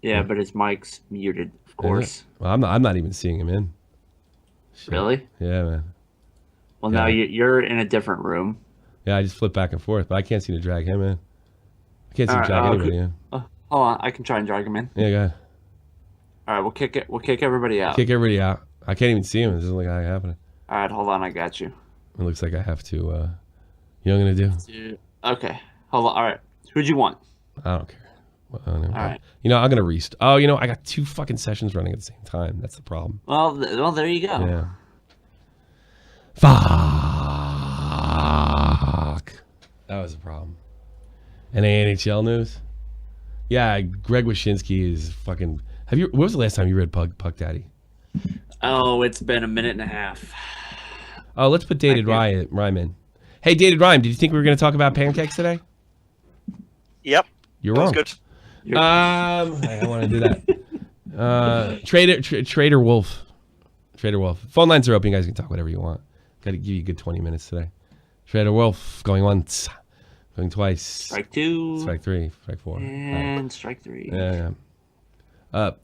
Yeah, but his mic's muted, of course. Well, I'm not even seeing him in. Shit. Really? Yeah, man. Well, now you're in a different room. Yeah, I just flip back and forth, but I can't seem to drag him in. Can't seem to drag anybody in. Hold on, I can try and drag him in. Yeah, go ahead. All right, we'll kick everybody out. Kick everybody out. I can't even see him. It doesn't look like it's happening. All right, hold on, I got you. It looks like I have to. You know what I'm gonna do? Okay, hold on. All right, who'd you want? I don't care. All right. I'm gonna restart. Oh, I got 2 fucking sessions running at the same time. That's the problem. Well, there you go. Yeah. Fuck. That was a problem. Any NHL news? Yeah, Greg Wyshynski is fucking. When was the last time you read Puck Daddy? Oh, it's been a minute and a half. Oh, let's put Dated Rhyme in. Hey, Dated Rhyme, did you think we were going to talk about pancakes today? Yep. You're wrong. Good. I don't want to do that. Trader Wolf. Trader Wolf. Phone lines are open. You guys can talk whatever you want. Got to give you a good 20 minutes today. Trader Wolf going once. Going twice. Strike 2. Strike 3. Strike 4. And strike 3. Yeah.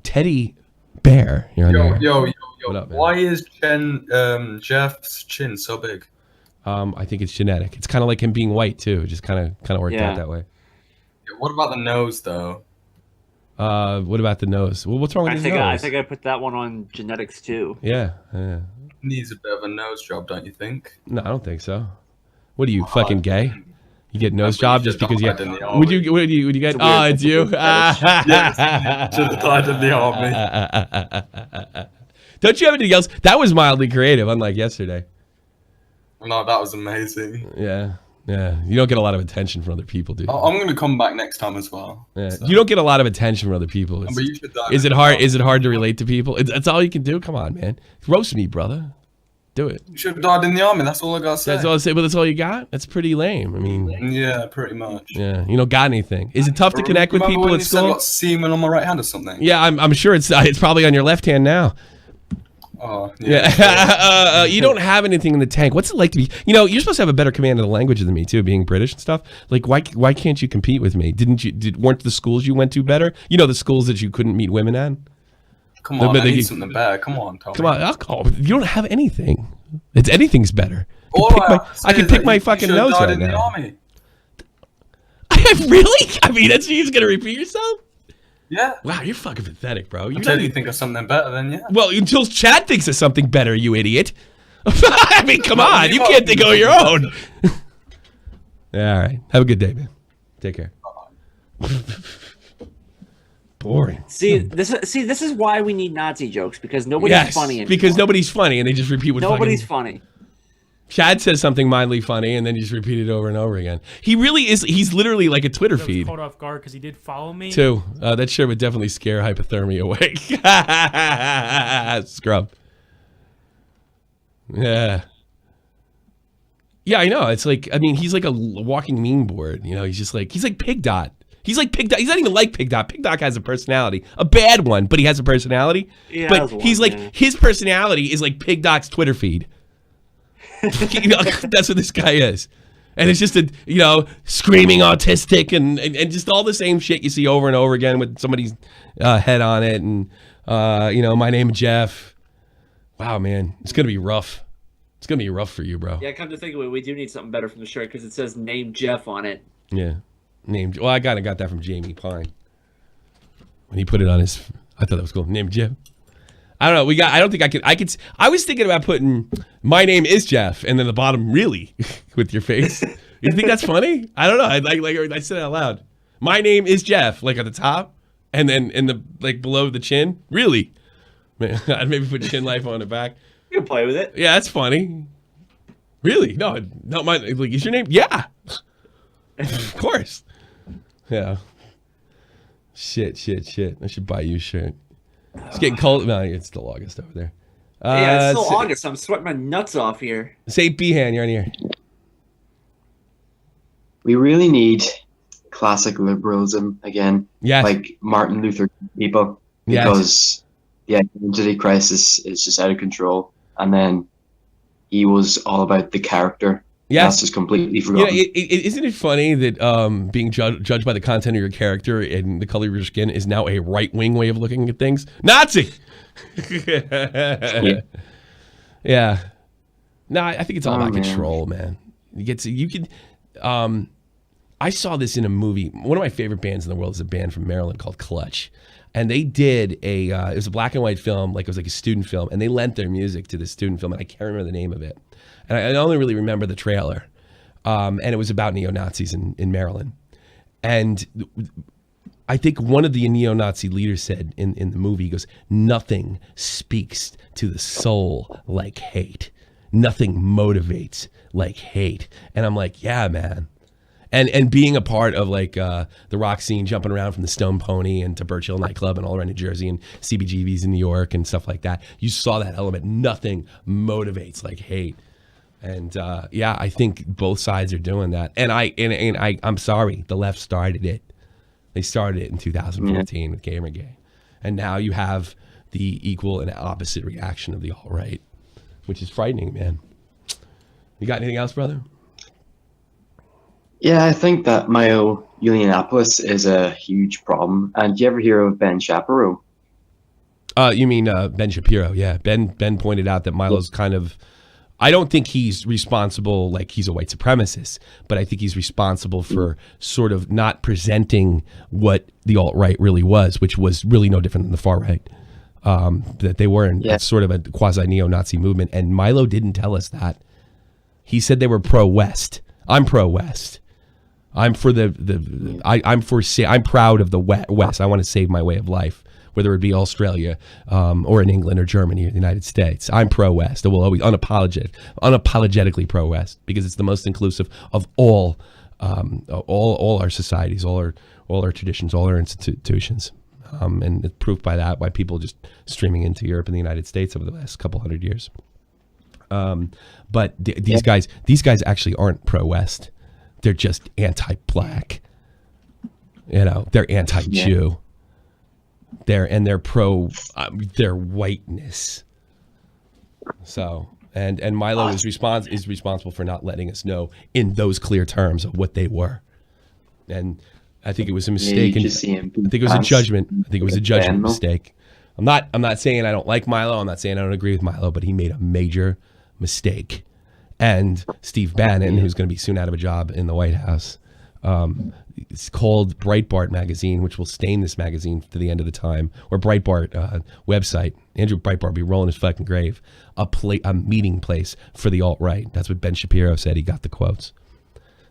Teddy Bear. You're on Yo. What up, man? Why is Jeff's chin so big? I think it's genetic. It's kind of like him being white too. It just kind of worked out that way. What about the nose, though? What about the nose? Well, what's wrong with his nose? I think I put that one on genetics too. Yeah. Needs a bit of a nose job, don't you think? No, I don't think so. What are you, fucking gay? You get nose job just because you? Would you get? Oh, it's you. Should have died in the army. Don't you have anything else? That was mildly creative, unlike yesterday. No, that was amazing. Yeah. You don't get a lot of attention from other people, dude. I'm gonna come back next time as well. Yeah. So. You don't get a lot of attention from other people. But you should is it hard? Is it hard to relate to people? That's all you can do. Come on, man. Roast me, brother. Do it. You should have died in the army. That's all I gotta say. That's all I say. But that's all you got. That's pretty lame. I mean. Yeah, pretty much. Yeah. You don't got anything. Is it tough to connect with people at school? I got semen on my right hand or something. Yeah, I'm sure it's probably on your left hand now. Oh, yeah. You don't have anything in the tank. What's it like to be? You know, you're supposed to have a better command of the language than me too, being British and stuff. Like, why can't you compete with me? Weren't the schools you went to better? You know, the schools that you couldn't meet women at. Come on, I need something better. Come on, Tommy. Come on, you don't have anything. Anything's better. I can pick my fucking nose right now. Really? I mean, you're just gonna repeat yourself? Yeah. Wow, you're fucking pathetic, bro. Until you think of something better, then yeah. Well, until Chad thinks of something better, you idiot. I mean, come on. You can't think of your own. Yeah, all right. Have a good day, man. Take care. Boring. See, this is why we need Nazi jokes, because nobody's funny anymore. Because nobody's funny, and they just repeat what nobody's funny. Chad says something mildly funny, and then you just repeat it over and over again. He really is. He's literally like a Twitter feed. Caught off guard because he did follow me. Too. That sure would definitely scare hypothermia away. Scrub. Yeah. Yeah, I know. It's like, I mean, he's like a walking meme board. You know, he's like Pig Dot. He's like Pig Dot. He's not even like Pig Dot. Pig Dot has a personality, a bad one, but he has a personality. Yeah, but he's like his personality is like Pig Dot's Twitter feed. You know, that's what this guy is, and it's just screaming autistic and just all the same shit you see over and over again with somebody's head on it, and my name is Jeff. Wow, man, it's gonna be rough. It's gonna be rough for you, bro. Yeah, come to think of it, we do need something better from the shirt because it says "Name Jeff" on it. Yeah, name. Well, I got that from Jamie Pine when he put it on his. I thought that was cool. Name Jeff. I don't know. I don't think I could. I was thinking about putting "My name is Jeff" and then the bottom "really" with your face. You think that's funny? I don't know. I said it out loud. My name is Jeff, like at the top, and then in the below the chin. Really? I'd maybe put chin life on the back. You can play with it. Yeah, that's funny. Really? No, not mine. Like, is your name? Yeah. Of course. Yeah. Shit. I should buy you a shirt. It's getting cold. No, it's still August over there. Yeah, it's still August. I'm sweating my nuts off here. Say B-Han, you're on here. We really need classic liberalism again. Yes. Like Martin Luther King people. Because the identity crisis is just out of control. And then he was all about the character. Yeah, that's just completely forgotten. Isn't it funny that being judged by the content of your character and the color of your skin is now a right-wing way of looking at things? Nazi. Yeah. No, I think it's all about control, man. I saw this in a movie. One of my favorite bands in the world is a band from Maryland called Clutch. And they did it was a black and white film, it was like a student film, and they lent their music to this student film, and I can't remember the name of it. And I only really remember the trailer. And it was about neo-Nazis in Maryland. And I think one of the neo-Nazi leaders said in the movie, he goes, "Nothing speaks to the soul like hate. Nothing motivates like hate." And I'm like, yeah, man. And being a part of the rock scene, jumping around from the Stone Pony and to Birch Hill nightclub and all around New Jersey and CBGB's in New York and stuff like that, you saw that element. Nothing motivates like hate. And I think both sides are doing that. And I'm sorry, the left started it. They started it in 2014 with Gamergate, and now you have the equal and opposite reaction of the alt-right, which is frightening, man. You got anything else, brother? Yeah, I think that Unionipolis is a huge problem. And do you ever hear of Ben Shapiro? You mean Ben Shapiro? Yeah, Ben pointed out that Milo's kind of. I don't think he's responsible, like he's a white supremacist, but I think he's responsible for sort of not presenting what the alt-right really was, which was really no different than the far right. That they were in sort of a quasi neo-Nazi movement, and Milo didn't tell us that. He said they were pro-West. I'm pro-West. I'm for I'm proud of the West. I want to save my way of life, whether it be Australia or in England or Germany or the United States. I'm pro-West. I will always unapologetically pro-West because it's the most inclusive of all our societies, all our traditions, all our institutions. And it's proof by that why people just streaming into Europe and the United States over the last couple hundred years. But these guys actually aren't pro-West. They're just anti-black. You know, they're anti-Jew. They're pro their whiteness. So and Milo is responsible for not letting us know in those clear terms of what they were. And I think it was a mistake. I think it was a judgment. I think it was a judgment mistake. I'm not saying I don't like Milo. I'm not saying I don't agree with Milo, but he made a major mistake. And Steve Bannon, who's going to be soon out of a job in the White House, it's called Breitbart magazine, which will stain this magazine to the end of the time, or Breitbart website. Andrew Breitbart will be rolling his fucking grave. A meeting place for the alt-right. That's what Ben Shapiro said. He got the quotes.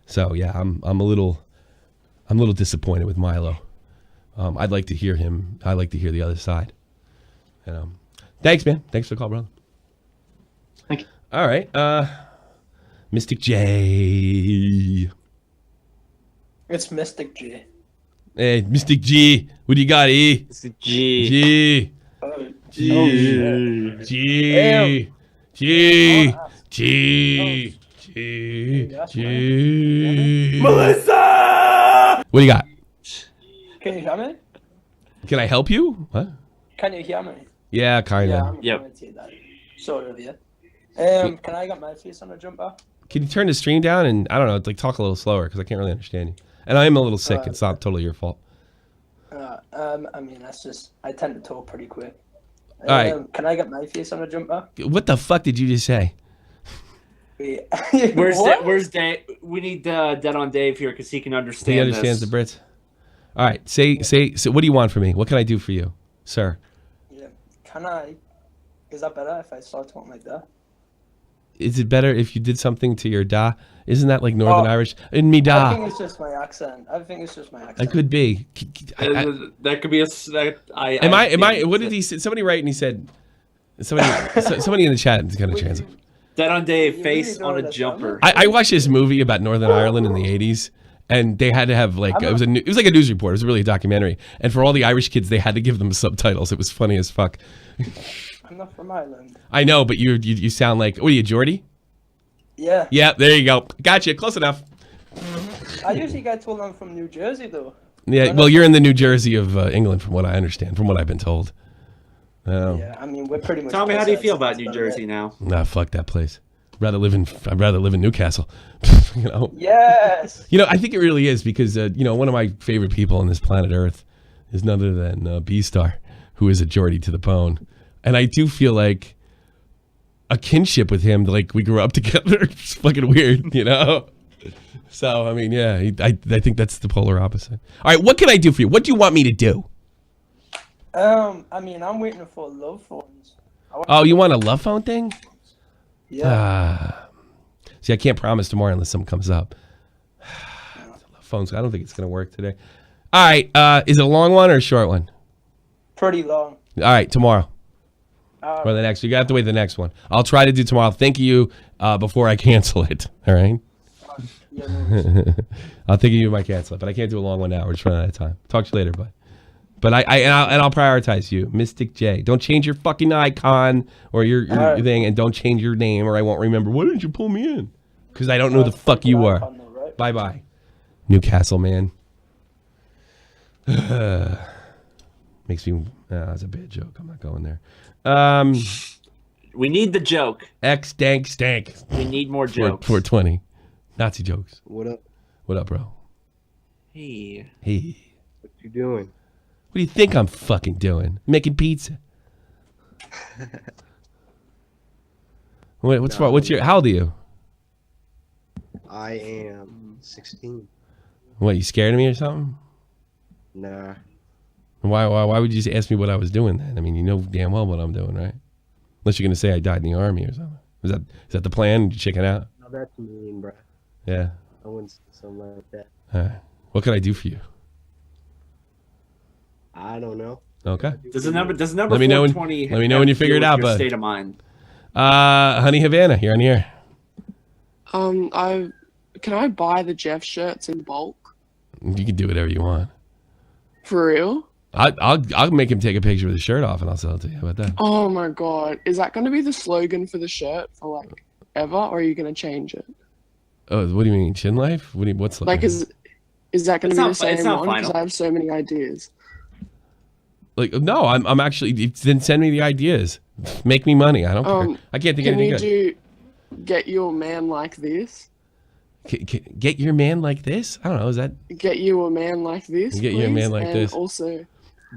So yeah, I'm a little disappointed with Milo. I'd like to hear him. I'd like to hear the other side. You know. Thanks, man. Thanks for the call, brother. Thank you. All right. Mystic J. It's Mystic G. Hey, Mystic G. What do you got, E? Mystic G. G. G. G. G. G. G. Melissa! What do you got? Can you hear me? Can I help you? What? Can you hear me? Yeah, kind of. Yeah, I'm sort of, yeah. Can I get my face on a jumper? Can you turn the stream down and, I don't know, like talk a little slower because I can't really understand you. And I am a little sick. It's not totally your fault. I mean, that's just, I tend to talk pretty quick. All right. Can I get my face on a jumper? What the fuck did you just say? Where's Dave? We need Dead on Dave here because he can understand. He understands the Brits. All right. Say. What do you want from me? What can I do for you, sir? Yeah. Can I? Is that better if I start talking like that? Is it better if you did something to your da? Isn't that like Northern Irish? In me da. I think it's just my accent. It could be. That could be a. Am I? What did he say? Somebody write and he said. Somebody in the chat is going to translate. Dead on Dave, face on a jumper. I watched this movie about Northern Ireland in the 80s. And they had to have like it was like a news report. It was really a documentary. And for all the Irish kids, they had to give them subtitles. It was funny as fuck. I'm not from Ireland. I know, but you sound like, what are you, Geordie? Yeah. Yeah, there you go. Gotcha. Close enough. I usually get told I'm from New Jersey, though. Yeah, well, you're in the New Jersey of England, from what I understand, from what I've been told. Yeah, I mean, we're pretty much. Tell me, how do you feel about New Jersey now? Nah, fuck that place. I'd rather live in Newcastle. You know. Yes. You know, I think it really is because you know, one of my favorite people on this planet Earth is none other than B-Star, who is a Geordie to the bone, and I do feel like a kinship with him. Like we grew up together. It's fucking weird, you know. So I mean, yeah, I think that's the polar opposite. All right, what can I do for you? What do you want me to do? I mean, I'm waiting for love phones. Oh, you want a love phone thing? Yeah. See, I can't promise tomorrow unless something comes up. Love phones. I don't think it's gonna work today. All right, is it a long one or a short one? Pretty long. All right, tomorrow. Or the next. You have to wait the next one. I'll try to do tomorrow. Thank you before I cancel it. All right. Yeah, no I'll think of you if I cancel it, but I can't do a long one now. We're just running out of time. Talk to you later, bud. But I'll prioritize you, Mystic J. Don't change your fucking icon or your thing, and don't change your name, or I won't remember. Why didn't you pull me in? Because I don't know the fuck you are. Right? Bye bye, Newcastle man. Makes me. That's a bad joke. I'm not going there. We need the joke. X dank stank. We need more jokes. 420. Nazi jokes. What up? What up, bro? Hey. Hey. What you doing? What do you think I'm fucking doing? Making pizza. Wait, what's your? How old are you? I am 16. What, you scared of me or something? Nah. Why would you just ask me what I was doing then? I mean, you know damn well what I'm doing, right? Unless you're gonna say I died in the army or something. Is that the plan? You chicken out? No, that's mean, bro. Yeah. I wouldn't say something like that. All right. What can I do for you? I don't know. Okay. Does the number let me know when you figure it out, bud. State of mind. Honey Havana, you're on here. Can I buy the Jeff shirts in bulk? You can do whatever you want. For real? I'll make him take a picture with his shirt off and I'll sell it to you. How about that? Oh my god. Is that going to be the slogan for the shirt for like ever, or are you going to change it? Oh, what do you mean, chin life? What's like is that going to be the same one? Final. Because I have so many ideas. Like, no, I'm actually. Then send me the ideas. Make me money. I don't care. I can't think of anything good. Can you get you a man like this? Get your man like this? I don't know. Is that? Get you a man like this. Get you a man like this. Also,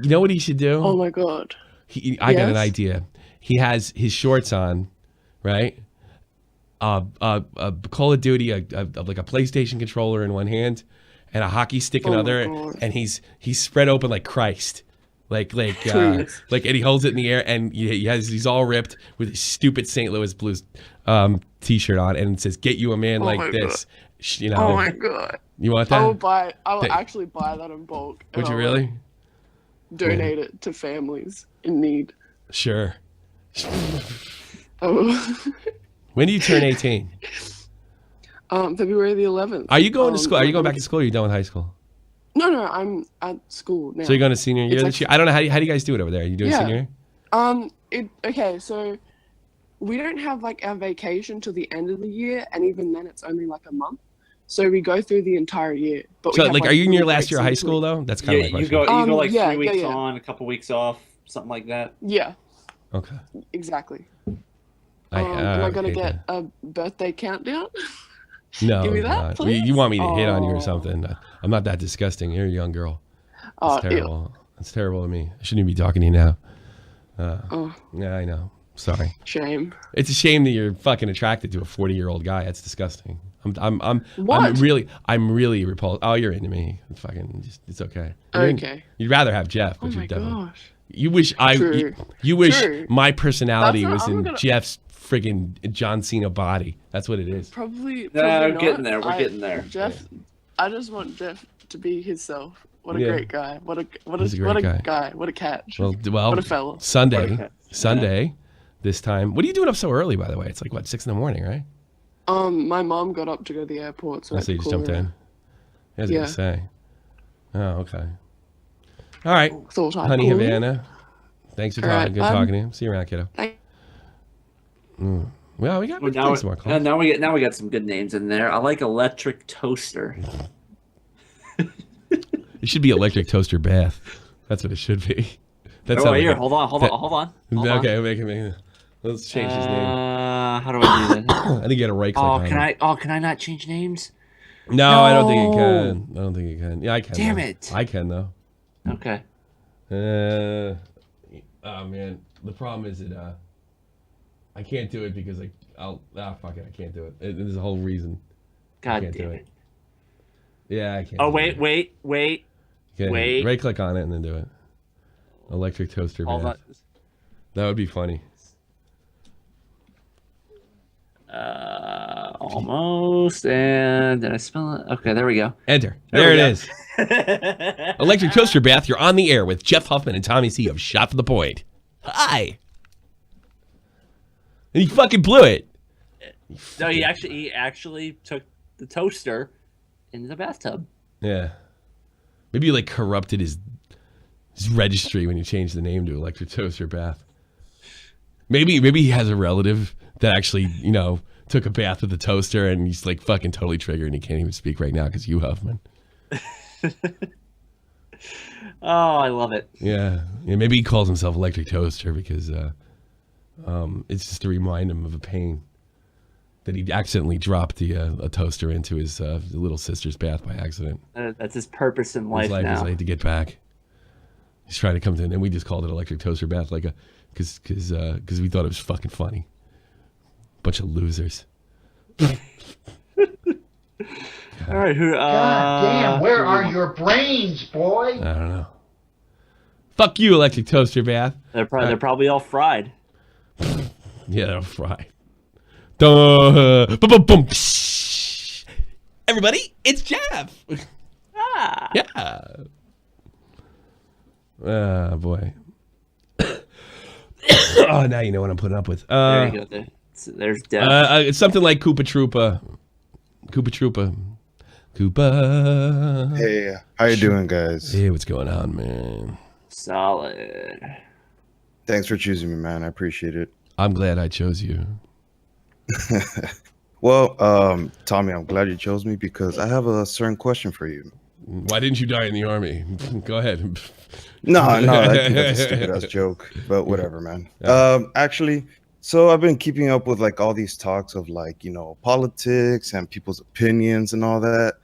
you know what he should do? Oh my god! I got an idea. He has his shorts on, right? Call of Duty, like a PlayStation controller in one hand, and a hockey stick in other, and he's spread open like Christ, like and he holds it in the air, and he's all ripped with his stupid St. Louis Blues T-shirt on, and it says "Get you a man like this." You know. Oh my god! You want that? I will actually buy that in bulk. Would you really? Donate it to families in need. Sure. Oh. When do you turn 18? February the 11th. Are you going to school? Are you going back to school? Or are you done with high school? No, I'm at school now. So you're going to senior year this year? I don't know. How do you guys do it over there? Are you doing senior year? Okay, so we don't have like our vacation till the end of the year, and even then it's only like a month. So we go through the entire year. But so like, are you in your last year of high school though? That's kind of my question. You go like 3 weeks on, a couple weeks off, something like that. Yeah. Okay. Exactly. Am I gonna get a birthday countdown? No, give me that, please? You want me to hit on you or something? I'm not that disgusting. You're a young girl. That's terrible. Ew. That's terrible to me. I shouldn't even be talking to you now. Yeah, I know. Sorry. Shame. It's a shame that you're fucking attracted to a 40-year-old guy. That's disgusting. I'm really repulsed. Oh, you're into me. It's okay. You'd rather have Jeff, but you're definitely. Gosh. You wish my personality was in Jeff's friggin' John Cena body. That's what it is. Probably we're getting there. We're getting there. Jeff, I just want Jeff to be himself. What a great guy. What a guy. What a catch. Well, what a fella. Sunday, this time. What are you doing up so early, by the way? It's like what, 6 in the morning, right? My mom got up to go to the airport, so you just jumped in. I was gonna say. Oh, okay. All right, honey Havana. Thanks for talking. Good talking to you. See you around, kiddo. Well, we got some more calls. Now we got some good names in there. I like electric toaster. It should be electric toaster bath. That's what it should be. Here, hold on. Okay, make it. Let's change his name. How do I do that? I think you got a right click on it. Can I not change names? No, I don't think you can. I don't think you can. Yeah, I can. Damn it. I can though. Okay. Oh man, the problem is that I can't do it because fuck it, I can't do it. There's a whole reason. God I can't damn do it. Yeah, I can't. Oh wait. Okay, right click on it and then do it. Electric toaster bath. That would be funny. Almost. And did I spell it? Okay, there we go. Enter. There it is. Electric toaster bath. You're on the air with Jeff Huffman and Tommy C of Shot to the Point. Hi. And he fucking blew it. No, he actually took the toaster into the bathtub. Yeah. Maybe you like corrupted his registry when you changed the name to electric toaster bath. Maybe he has a relative that actually, took a bath with a toaster and he's like fucking totally triggered and he can't even speak right now because you Huffman. Oh, I love it. Yeah. Maybe he calls himself electric toaster because it's just to remind him of a pain that he accidentally dropped a toaster into his little sister's bath by accident. That's his purpose in life now. His life is like to get back. He's trying to come to, and we just called it electric toaster bath. Like because we thought it was fucking funny. Bunch of losers. All right, who? God damn, where are your brains, boy? I don't know. Fuck you, electric toaster bath. They're probably all fried. Yeah, they're all fried. Duh. Boom. Everybody, it's Jeff. Ah. Yeah. Oh boy. Oh, now you know what I'm putting up with. There you go. There's death. It's something like Koopa Troopa. Koopa. Hey, how you doing, guys? Hey, what's going on, man? Solid. Thanks for choosing me, man. I appreciate it. I'm glad I chose you. Well, Tommy, I'm glad you chose me because I have a certain question for you. Why didn't you die in the army? Go ahead. No, I think that's a stupid ass joke, but whatever, man. Actually, so I've been keeping up with like all these talks of like, you know, politics and people's opinions and all that.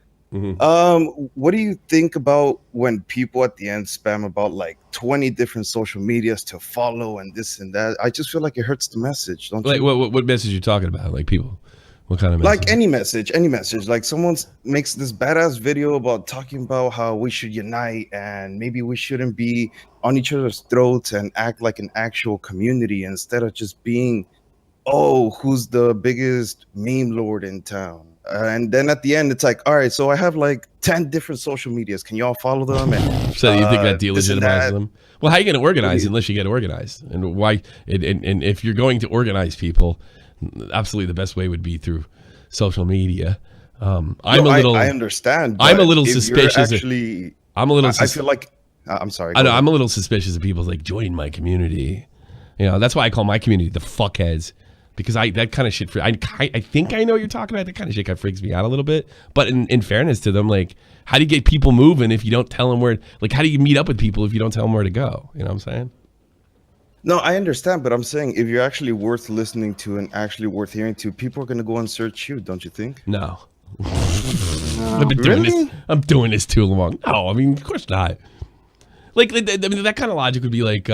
What do you think about when people at the end spam about like 20 different social medias to follow and this and that? I just feel like it hurts the message. Don't like, you? What message are you talking about? Like people, what kind of message? Like any message. Like someone makes this badass video about talking about how we should unite and maybe we shouldn't be on each other's throats and act like an actual community instead of just being, oh, who's the biggest meme lord in town? And then at the end, it's like, all right, so I have like 10 different social medias. Can y'all follow them? And, so you think that delegitimizes them? Well, how are you going to organize unless you get organized? And why? And if you're going to organize people, absolutely the best way would be through social media. I understand. I'm a little suspicious. I feel like I'm sorry. I know, I'm a little suspicious of people like join my community. You know, that's why I call my community the fuckheads. Because that kind of shit, I think I know what you're talking about. That kind of shit kind of freaks me out a little bit. But in fairness to them, like, how do you get people moving if you don't tell them where? Like, how do you meet up with people if you don't tell them where to go? You know what I'm saying? No, I understand, but I'm saying if you're actually worth listening to and actually worth hearing to, people are gonna go and search you, don't you think? No. I've been doing this. I'm doing this too long. No, I mean, of course not. Like, I mean, that kind of logic would be like,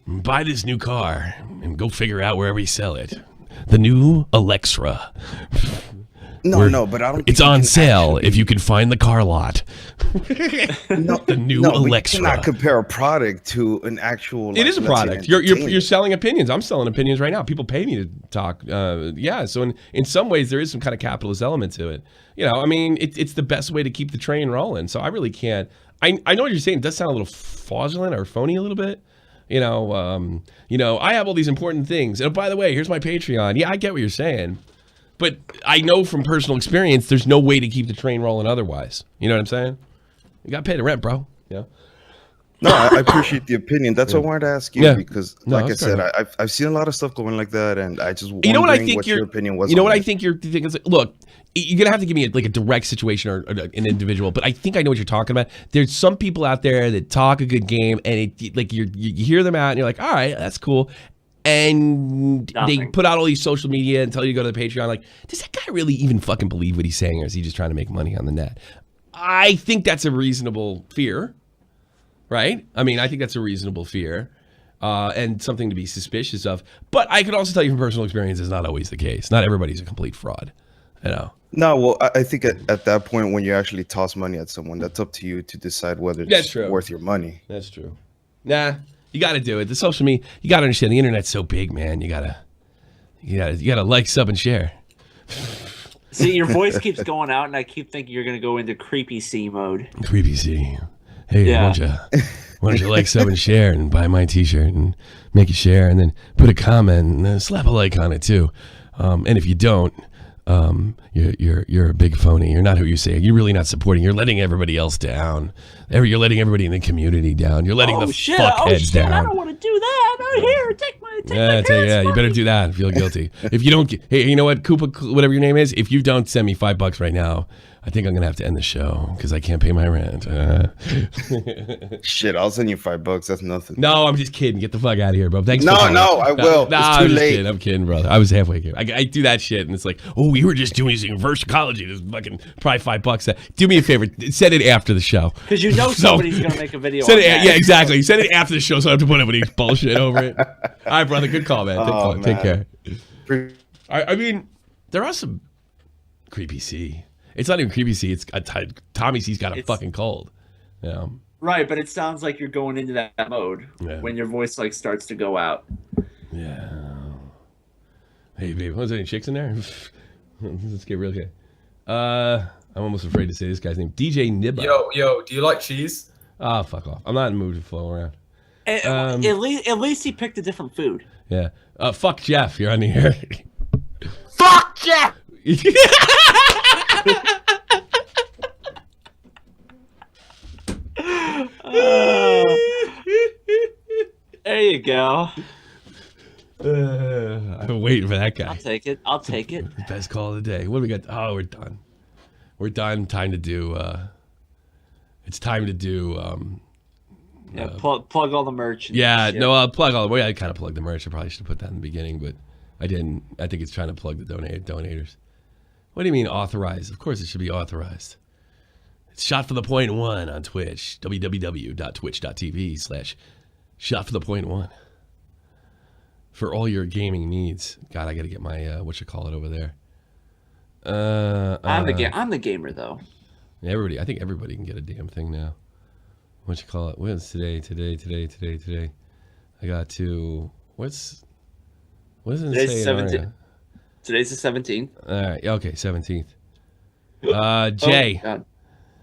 buy this new car and go figure out wherever you sell it. The new Alexa. No, but I don't. It's on sale if you can find the car lot. The new Alexa. You cannot compare a product to an actual. It is a product. You're selling opinions. I'm selling opinions right now. People pay me to talk. Yeah. So in some ways there is some kind of capitalist element to it. You know, I mean, it's the best way to keep the train rolling. So I really can't. I know what you're saying. It does sound a little fraudulent or phony a little bit. You know, I have all these important things. And by the way, here's my Patreon. Yeah, I get what you're saying. But I know from personal experience, there's no way to keep the train rolling otherwise. You know what I'm saying? You got to pay the rent, bro. Yeah. No, I appreciate the opinion. That's what I wanted to ask you because, like I said, I've seen a lot of stuff going like that, and I just wondering what your opinion was. You know what I think your thing is? Look, you're gonna have to give me a direct situation or an individual, but I think I know what you're talking about. There's some people out there that talk a good game, and you hear them out, and you're like, all right, that's cool. And they put out all these social media and tell you to go to the Patreon. Like, does that guy really even fucking believe what he's saying, or is he just trying to make money on the net? I think that's a reasonable fear, right? I mean, I think that's a reasonable fear and something to be suspicious of. But I could also tell you from personal experience, it's not always the case. Not everybody's a complete fraud, you know. No, well, I think at that point when you actually toss money at someone, that's up to you to decide whether it's worth your money. That's true. Nah. You got to do it. The social media, you got to understand the internet's so big, man. You got to like, sub, and share. See, your voice keeps going out, and I keep thinking you're going to go into creepy C mode. Creepy C. Hey, why don't you like, sub, and share, and buy my T-shirt, and make a share, and then put a comment, and slap a like on it too. And if you don't, you're a big phony. You're not who you say. You're really not supporting. You're letting everybody else down. You're letting everybody in the community down. You're letting the fuckheads down. I don't want to do that. Oh, here, take my you better do that. Feel guilty. If you don't, hey, you know what, Koopa, whatever your name is, if you don't send me $5 right now, I think I'm gonna have to end the show because I can't pay my rent. Shit, I'll send you $5. That's nothing. No, I'm just kidding. Get the fuck out of here, bro. Thanks. No, for coming. I will. No, it's too late. I'm kidding, brother. I was halfway here. I do that shit, and it's like, oh, we were just doing this reverse psychology. This is fucking probably $5. Do me a favor. Send it after the show. Because you know somebody's gonna make a video. Send it. Yeah, exactly. Send it after the show, so I don't have to put up any bullshit over it. All right, brother. Good call, man. Take care. I mean, there are some creepy C. It's not even creepy C. It's Tommy C's got a fucking cold. Yeah. Right, but it sounds like you're going into that mode when your voice like starts to go out. Yeah. Hey, babe, was there any chicks in there? Let's get real here. I'm almost afraid to say this guy's name. DJ Nibba. Yo, do you like cheese? Ah, fuck off. I'm not in the mood to flow around. At least he picked a different food. Yeah. Fuck Jeff. You're on the air. Fuck Jeff! There you go. I've been waiting for that guy. I'll take it. Best call of the day. What do we got? Oh, we're done. We're done. Time to do. It's time to do. Plug all the merch. Yeah, no, I'll plug all the way. I kind of plugged the merch. I probably should have put that in the beginning, but I didn't. I think it's trying to plug the donators. What do you mean authorized? Of course it should be authorized. It's Shot for the Point One on Twitch. www.twitch.tv/shotforthepoint1 for all your gaming needs. God, I got to get my whatchamacallit over there. I'm the gamer though. I think everybody can get a damn thing now. Whatchamacallit? What's today? I got to what does it say? 17th. Today's the 17th. All right. Okay, 17th. Jay. Oh,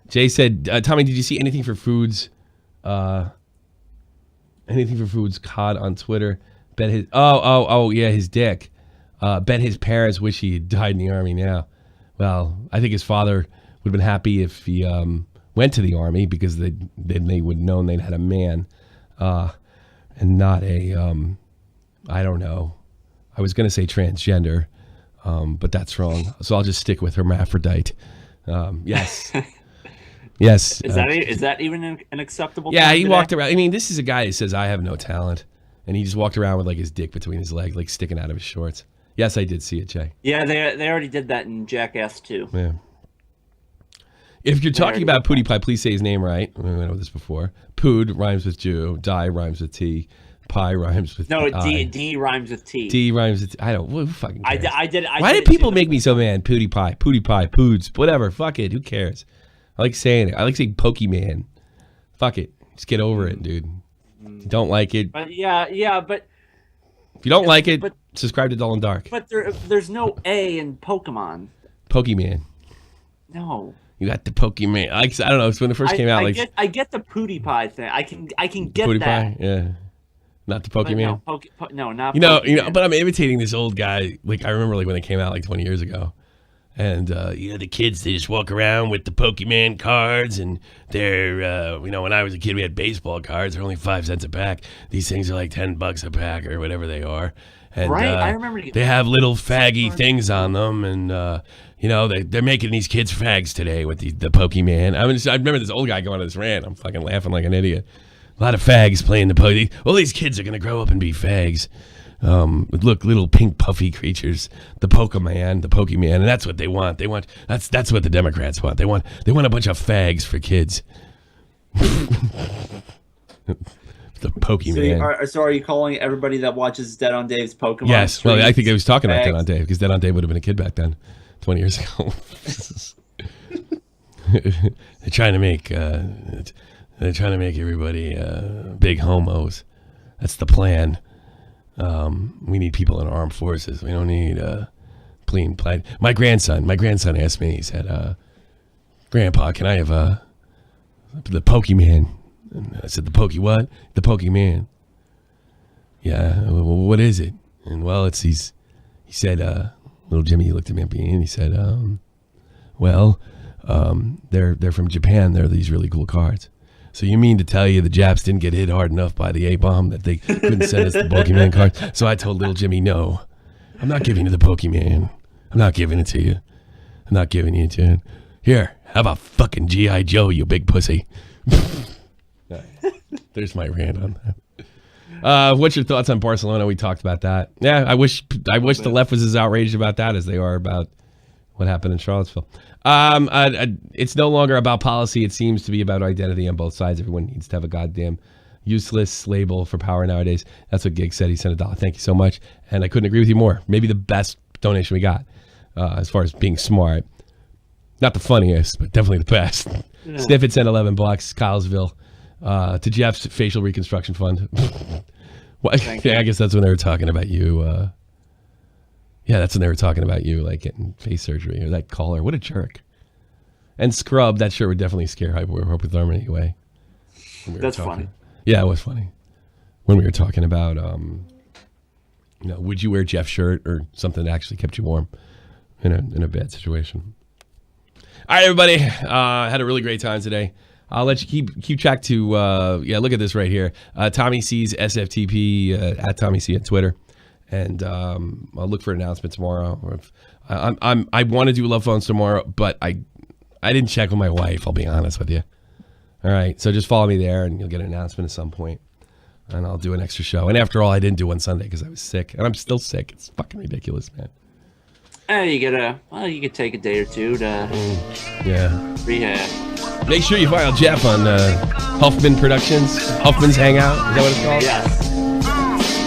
Jay said, Tommy, did you see anything for foods? Anything for foods? COD on Twitter. Bet his yeah, his dick. Bet his parents wish he had died in the army now. Well, I think his father would have been happy if he went to the army because then they would have known they'd had a man, and not a I don't know. I was gonna say transgender, but that's wrong. So I'll just stick with hermaphrodite. Yes. Yes. Is that even an acceptable? Yeah, he walked around. I mean, this is a guy who says I have no talent, and he just walked around with like his dick between his legs, like sticking out of his shorts. Yes, I did see it, Jay. Yeah, they already did that in Jackass 2. Yeah. If you're talking about PewDiePie, please say his name right. We went over this before. Pood rhymes with Jew. Die rhymes with T. Pie rhymes with D rhymes with T. D rhymes with T. I don't. Who fucking cares? I did. Why did people make me so mad? PewDiePie, Poods, whatever. Fuck it. Who cares? I like saying it. I like saying Pokemon. Fuck it. Just get over it, dude. If you don't like it. But but if you don't like it, subscribe to Dull and Dark. But there's no A in Pokemon. Pokemon. No. You got the Pokemon. I don't know. It's when it first came out. I get the PewDiePie thing. I can get PewDiePie? that. Yeah. Not the Pokemon. No, not. You know. But I'm imitating this old guy. Like I remember, like when they came out, like 20 years ago. And, the kids, they just walk around with the Pokemon cards, and they're, when I was a kid, we had baseball cards. They're only 5 cents a pack. These things are like $10 a pack or whatever they are. And, right, I remember. They have little faggy things on them, and, they're making these kids fags today with the Pokemon. I remember this old guy going on this rant. I'm fucking laughing like an idiot. A lot of fags playing the Pokemon. All these kids are going to grow up and be fags. Look, little pink puffy creatures, the Pokemon, and that's what they want. That's what the Democrats want. They want a bunch of fags for kids. The Pokemon. So are you calling everybody that watches Dead on Dave's Pokemon? Yes. Well, I think I was talking about Dead on Dave because Dead on Dave would have been a kid back then, 20 years ago. They're trying to make everybody big homos. That's the plan. We need people in armed forces. We don't need clean plaid. My grandson asked me. He said, "Grandpa, can I have the Pokemon?" And I said, "The what? The Pokemon." Yeah. What is it? And well, he said, little Jimmy looked at me and he said, they're from Japan. They're these really cool cards. So you mean to tell you the Japs didn't get hit hard enough by the A-bomb that they couldn't send us the Pokemon card? So I told little Jimmy, no, I'm not giving you the Pokemon. I'm not giving it to you. I'm not giving it to you. Here, Have a fucking G.I. Joe, you big pussy. There's my rant on that. What's your thoughts on Barcelona? We talked about that. Yeah, I wish the left was as outraged about that as they are about what happened in Charlottesville. It's no longer about policy. It seems to be about identity on both sides. Everyone needs to have a goddamn useless label for power nowadays. That's what Gig said. He sent $1. Thank you so much. And I couldn't agree with you more. Maybe the best donation we got as far as being smart. Not the funniest, but definitely the best. Yeah. Sniffit sent $11. Kylesville. To Jeff's facial reconstruction fund. Well, yeah, I guess that's when they were talking about you. Yeah, that's when they were talking about you, like getting face surgery or that caller. What a jerk. And Scrub, that shirt would definitely scare Hope Thurman anyway. That's funny. Yeah, it was funny. When we were talking about, would you wear Jeff's shirt or something that actually kept you warm in a bad situation? All right, everybody. Had a really great time today. I'll let you keep track to, look at this right here. Tommy C's SFTP at Tommy C at Twitter. And I'll look for an announcement tomorrow. I want to do Love Phones tomorrow, but I didn't check with my wife, I'll be honest with you. All right, so just follow me there and you'll get an announcement at some point. And I'll do an extra show. And after all, I didn't do one Sunday because I was sick. And I'm still sick. It's fucking ridiculous, man. You could take a day or two to rehab. Make sure you follow Jeff on Huffman Productions, Huffman's Hangout. Is that what it's called? Yes.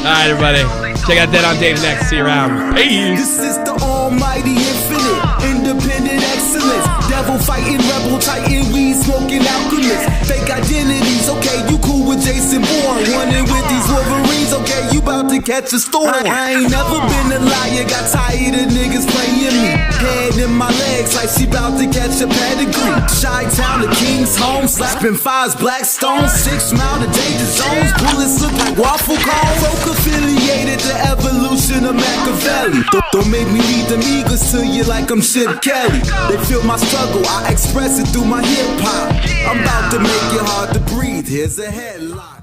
All right, everybody. Check out Dead on Dave next. See you around. Peace. This is the almighty infinite, independent excellence. Devil fighting, rebel titan, weed smoking alchemist. Fake identities, okay, you cool with Jason Bourne. Running with these Wolverines, okay, you about to catch a storm. I ain't never been a liar, got tired of niggas playing me. Head in my legs like she about to catch a pedigree. Chi-Town to King's home, slapping fives, black stones, 6 mile to danger zones. Bullets look like waffle cones. Folk affiliated to evolution of Machiavelli. Don't make me read them eagles to you like I'm Chip Kelly. They feel my struggle, I express it through my hip hop. I'm about to make it hard to breathe. Here's a headline.